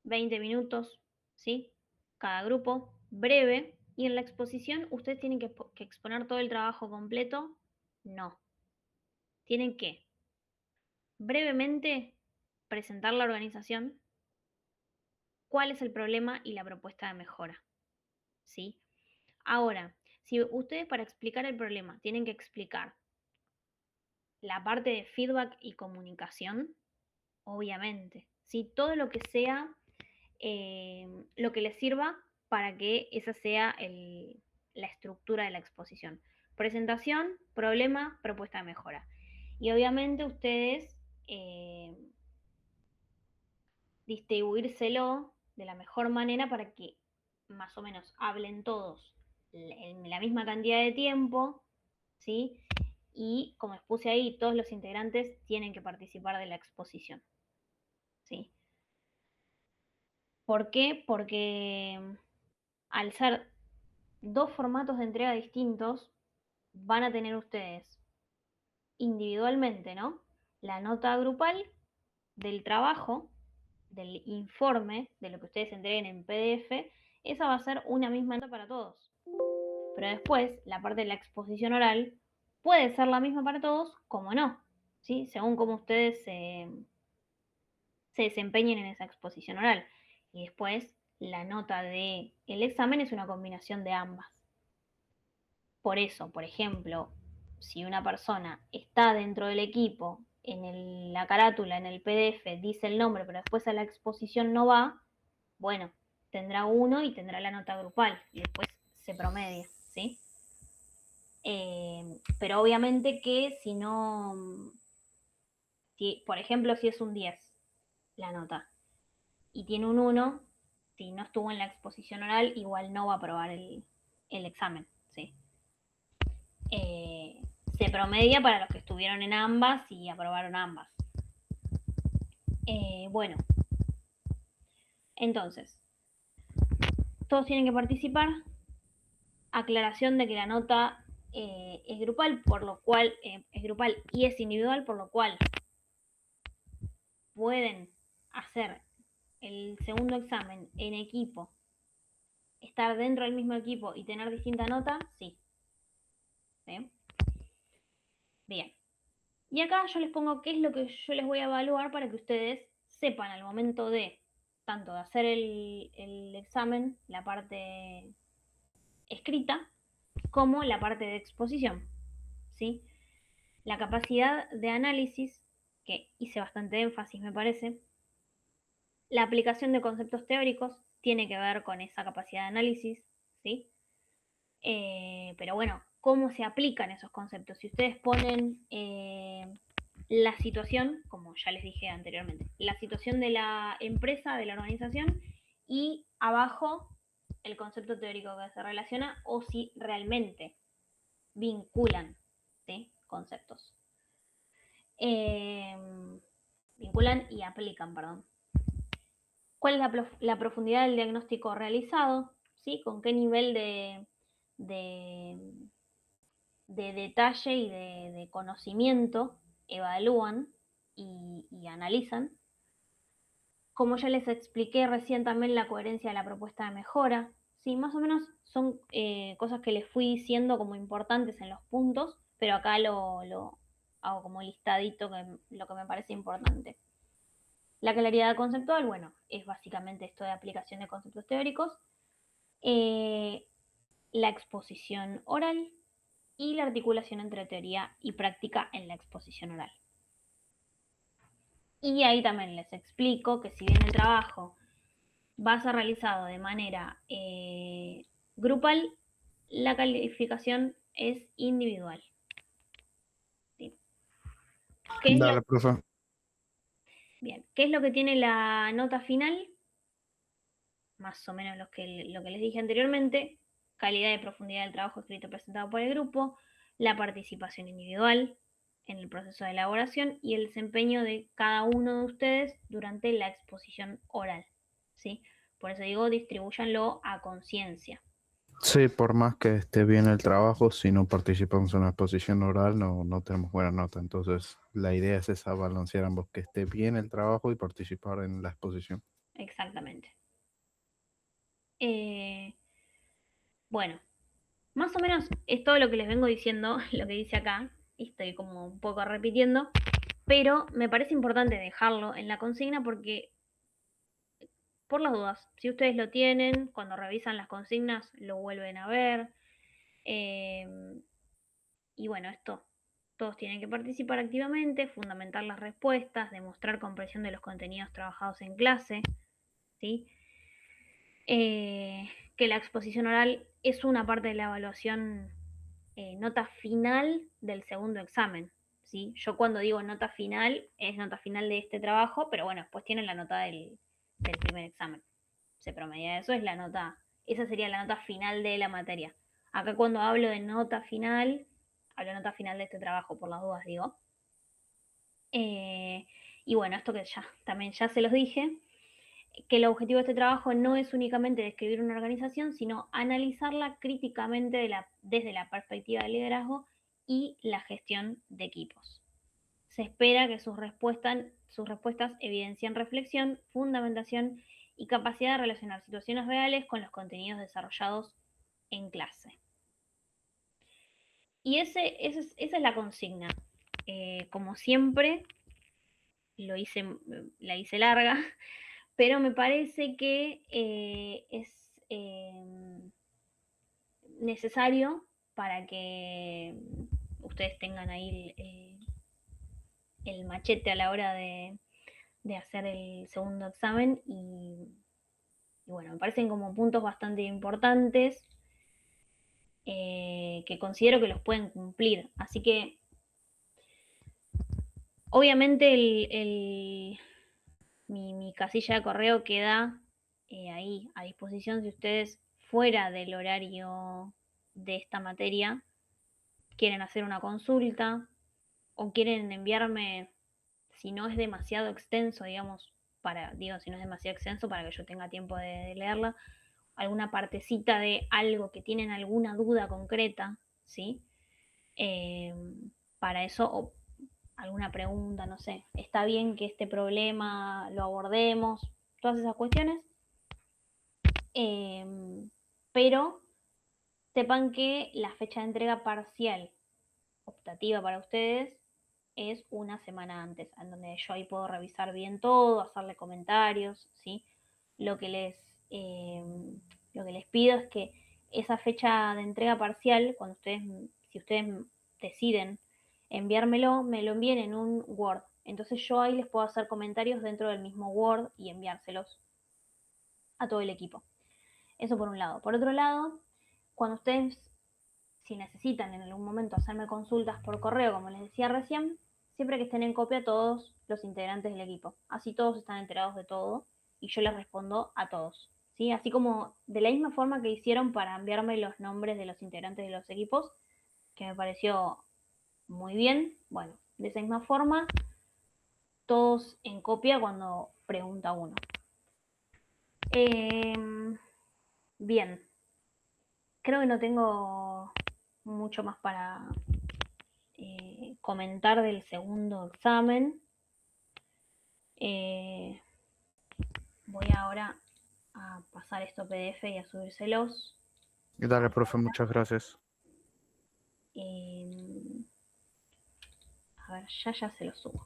20 minutos, ¿sí? Cada grupo, breve. Y en la exposición, ¿ustedes tienen que exponer todo el trabajo completo? No. Tienen que brevemente presentar la organización, cuál es el problema y la propuesta de mejora, ¿sí? Ahora, si ustedes para explicar el problema tienen que explicar la parte de feedback y comunicación, obviamente, ¿sí? Todo lo que sea, lo que les sirva para que esa sea la estructura de la exposición. Presentación, problema, propuesta de mejora. Y obviamente ustedes distribuírselo de la mejor manera para que más o menos hablen todos en la misma cantidad de tiempo, ¿sí? Y como expuse ahí, todos los integrantes tienen que participar de la exposición, ¿sí? ¿Por qué? Porque al ser dos formatos de entrega distintos, van a tener ustedes individualmente, ¿no? La nota grupal del trabajo, del informe, de lo que ustedes entreguen en PDF, esa va a ser una misma nota para todos. Pero después, la parte de la exposición oral puede ser la misma para todos, como no, ¿sí? Según cómo ustedes se desempeñen en esa exposición oral. Y después, la nota del examen es una combinación de ambas. Por eso, por ejemplo, si una persona está dentro del equipo, en la carátula, en el PDF, dice el nombre, pero después a la exposición no va, bueno, tendrá uno y tendrá la nota grupal y después se promedia, ¿sí? Pero obviamente que si no, por ejemplo, si es un 10 la nota y tiene un 1, si no estuvo en la exposición oral, igual no va a aprobar el examen, ¿sí? Se promedia para los que estuvieron en ambas y aprobaron ambas. Bueno, entonces, todos tienen que participar. Aclaración de que la nota es grupal, por lo cual es grupal y es individual, por lo cual pueden hacer el segundo examen en equipo, estar dentro del mismo equipo y tener distinta nota, sí. ¿Sí? Bien. Y acá yo les pongo qué es lo que yo les voy a evaluar para que ustedes sepan al momento de tanto de hacer el examen, la parte escrita, como la parte de exposición, ¿sí? La capacidad de análisis, que hice bastante énfasis me parece, la aplicación de conceptos teóricos tiene que ver con esa capacidad de análisis, ¿sí? Pero bueno, ¿cómo se aplican esos conceptos? Si ustedes ponen la situación, como ya les dije anteriormente, la situación de la empresa, de la organización, y abajo el concepto teórico que se relaciona, o si realmente vinculan, ¿sí? Conceptos. Vinculan y aplican, perdón. ¿Cuál es la profundidad del diagnóstico realizado? ¿Sí? ¿Con qué nivel de detalle y de conocimiento evalúan y analizan? Como ya les expliqué recién, también la coherencia de la propuesta de mejora. Sí, más o menos son cosas que les fui diciendo como importantes en los puntos, pero acá lo hago como listadito, lo que me parece importante. La claridad conceptual, bueno, es básicamente esto de aplicación de conceptos teóricos. La exposición oral y la articulación entre teoría y práctica en la exposición oral. Y ahí también les explico que si bien el trabajo va a ser realizado de manera grupal, la calificación es individual. ¿Sí? ¿Qué es Dale, profe. Bien, ¿qué es lo que tiene la nota final? Más o menos lo que les dije anteriormente: calidad y profundidad del trabajo escrito presentado por el grupo, la participación individual en el proceso de elaboración y el desempeño de cada uno de ustedes durante la exposición oral. ¿Sí? Por eso digo, distribúyanlo a conciencia. Sí, por más que esté bien el trabajo, si no participamos en una exposición oral, no tenemos buena nota. Entonces, la idea es esa, balancear ambos, que esté bien el trabajo y participar en la exposición. Exactamente. Bueno, más o menos es todo lo que les vengo diciendo, lo que dice acá, y estoy como un poco repitiendo, pero me parece importante dejarlo en la consigna porque, por las dudas, si ustedes lo tienen, cuando revisan las consignas lo vuelven a ver. eh, y bueno, esto, todos tienen que participar activamente, fundamentar las respuestas, demostrar comprensión de los contenidos trabajados en clase, ¿sí? Que la exposición oral es una parte de la evaluación, nota final del segundo examen. ¿Sí? Yo cuando digo nota final, es nota final de este trabajo, pero bueno, después tienen la nota del primer examen. Se promedia eso, es la nota, esa sería la nota final de la materia. Acá cuando hablo de nota final, hablo de nota final de este trabajo, por las dudas digo. Y bueno, esto que también ya se los dije, que el objetivo de este trabajo no es únicamente describir una organización, sino analizarla críticamente desde la perspectiva del liderazgo y la gestión de equipos. Se espera que sus respuestas evidencien reflexión, fundamentación y capacidad de relacionar situaciones reales con los contenidos desarrollados en clase. Y esa es la consigna. Como siempre, la hice larga, pero me parece que es necesario para que ustedes tengan ahí el machete a la hora de hacer el segundo examen. Y bueno, me parecen como puntos bastante importantes, que considero que los pueden cumplir. Así que, obviamente, mi casilla de correo queda ahí a disposición si ustedes, fuera del horario de esta materia, quieren hacer una consulta o quieren enviarme, si no es demasiado extenso, digamos, si no es demasiado extenso para que yo tenga tiempo de leerla, alguna partecita de algo que tienen alguna duda concreta, ¿sí? Eh, para eso, o alguna pregunta, no sé, está bien que este problema lo abordemos, todas esas cuestiones. Pero sepan que la fecha de entrega parcial optativa para ustedes es una semana antes, en donde yo ahí puedo revisar bien todo, hacerle comentarios, ¿sí? Lo que les, eh, lo que les pido es que esa fecha de entrega parcial, si ustedes deciden enviármelo, me lo envíen en un Word. Entonces yo ahí les puedo hacer comentarios dentro del mismo Word y enviárselos a todo el equipo. Eso por un lado. Por otro lado, cuando ustedes, si necesitan en algún momento hacerme consultas por correo, como les decía recién, siempre que estén en copia todos los integrantes del equipo. Así todos están enterados de todo y yo les respondo a todos. ¿Sí? Así como de la misma forma que hicieron para enviarme los nombres de los integrantes de los equipos, que me pareció muy bien. Bueno, de esa misma forma, todos en copia cuando pregunta uno. Bien, creo que no tengo mucho más para comentar del segundo examen. Voy ahora a pasar esto a PDF y a subírselos. Dale, profe, muchas gracias. A ver, ya se los subo.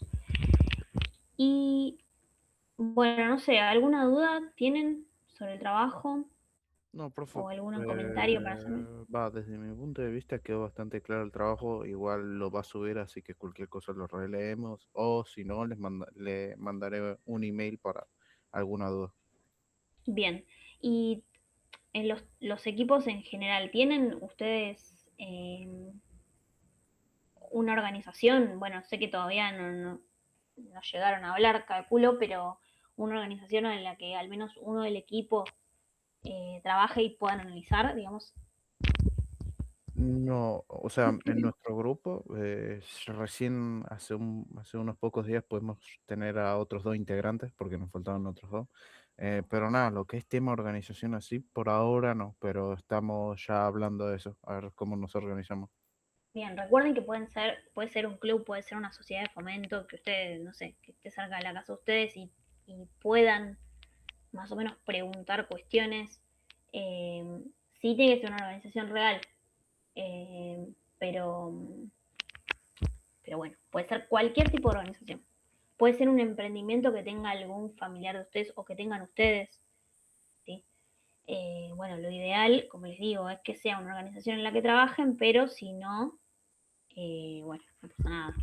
Y bueno, no sé, ¿alguna duda tienen sobre el trabajo? No, profe, ¿O algún comentario para hacerme? desde mi punto de vista quedó bastante claro el trabajo, igual lo va a subir, así que cualquier cosa lo releemos, o si no, le mandaré un email para alguna duda. Bien. Y en los equipos en general, ¿tienen ustedes una organización? Bueno, sé que todavía no llegaron a hablar, calculo, pero una organización en la que al menos uno del equipo trabaje y puedan analizar, digamos. No, o sea, en nuestro grupo, recién hace unos pocos días pudimos tener a otros 2 integrantes, porque nos faltaban otros 2. Pero nada, lo que es tema organización así, por ahora no, pero estamos ya hablando de eso, a ver cómo nos organizamos. Bien, recuerden que puede ser un club, puede ser una sociedad de fomento, que ustedes, no sé, que esté cerca de la casa de ustedes y puedan más o menos preguntar cuestiones. Eh, sí tiene que ser una organización real, eh, pero, pero bueno, puede ser cualquier tipo de organización. Puede ser un emprendimiento que tenga algún familiar de ustedes o que tengan ustedes. ¿Sí? Bueno, lo ideal, como les digo, es que sea una organización en la que trabajen, pero si no, bueno, no pasa nada.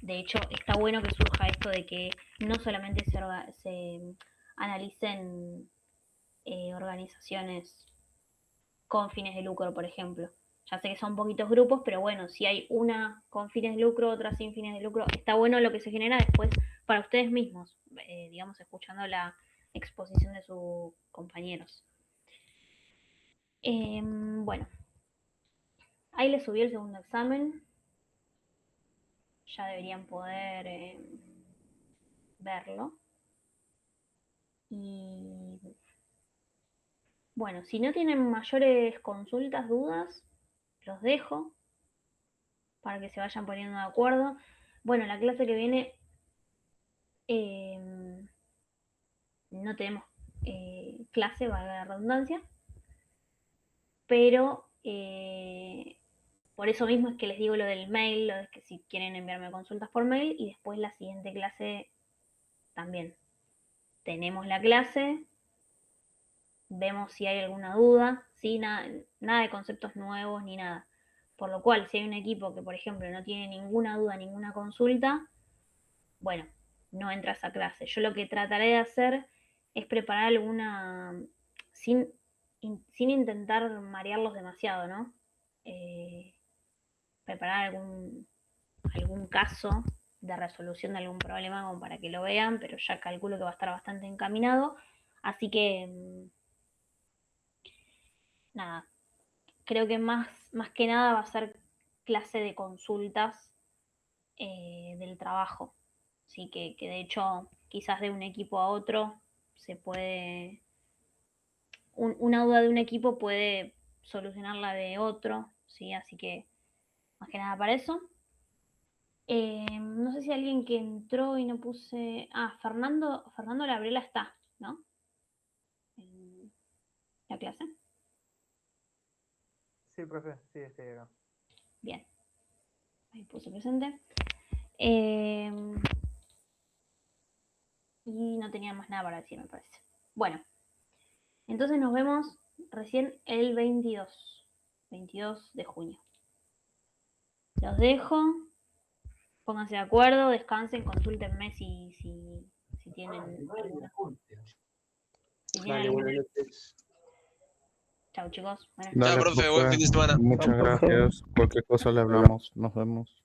De hecho, está bueno que surja esto de que no solamente se analicen organizaciones con fines de lucro, por ejemplo. Ya sé que son poquitos grupos, pero bueno, si hay una con fines de lucro, otra sin fines de lucro, está bueno lo que se genera después para ustedes mismos, digamos, escuchando la exposición de sus compañeros. Bueno, ahí les subí el segundo examen. Ya deberían poder verlo. Y bueno, si no tienen mayores consultas, dudas, los dejo para que se vayan poniendo de acuerdo. Bueno, la clase que viene no tenemos clase, valga la redundancia, pero por eso mismo es que les digo lo del mail, lo de que si quieren enviarme consultas por mail, y después la siguiente clase también. Tenemos la clase, vemos si hay alguna duda, ¿sí? Nada de conceptos nuevos ni nada. Por lo cual, si hay un equipo que, por ejemplo, no tiene ninguna duda, ninguna consulta, bueno, no entra a esa clase. Yo lo que trataré de hacer es preparar alguna, sin intentar marearlos demasiado, ¿no? Preparar algún caso de resolución de algún problema como para que lo vean, pero ya calculo que va a estar bastante encaminado. Así que, nada, creo que más que nada va a ser clase de consultas del trabajo. Sí, que de hecho quizás de un equipo a otro se puede, una duda de un equipo puede solucionar la de otro, ¿sí? Así que más que nada para eso. No sé si alguien que entró y no puse... Ah, Fernando Labrela está, ¿no? En la clase. Sí, profe, sí, estoy acá. Bien. Ahí puse presente. Y no tenía más nada para decir, me parece. Bueno, entonces nos vemos recién el 22 de junio. Los dejo, pónganse de acuerdo, descansen, consúltenme si tienen alguna. Dale, buenas noches. Chao chicos, buenas Dale, noches. Chao, profe, buen fin de semana. muchas Chao, profe. gracias. Cualquier cosa le hablamos. Nos vemos.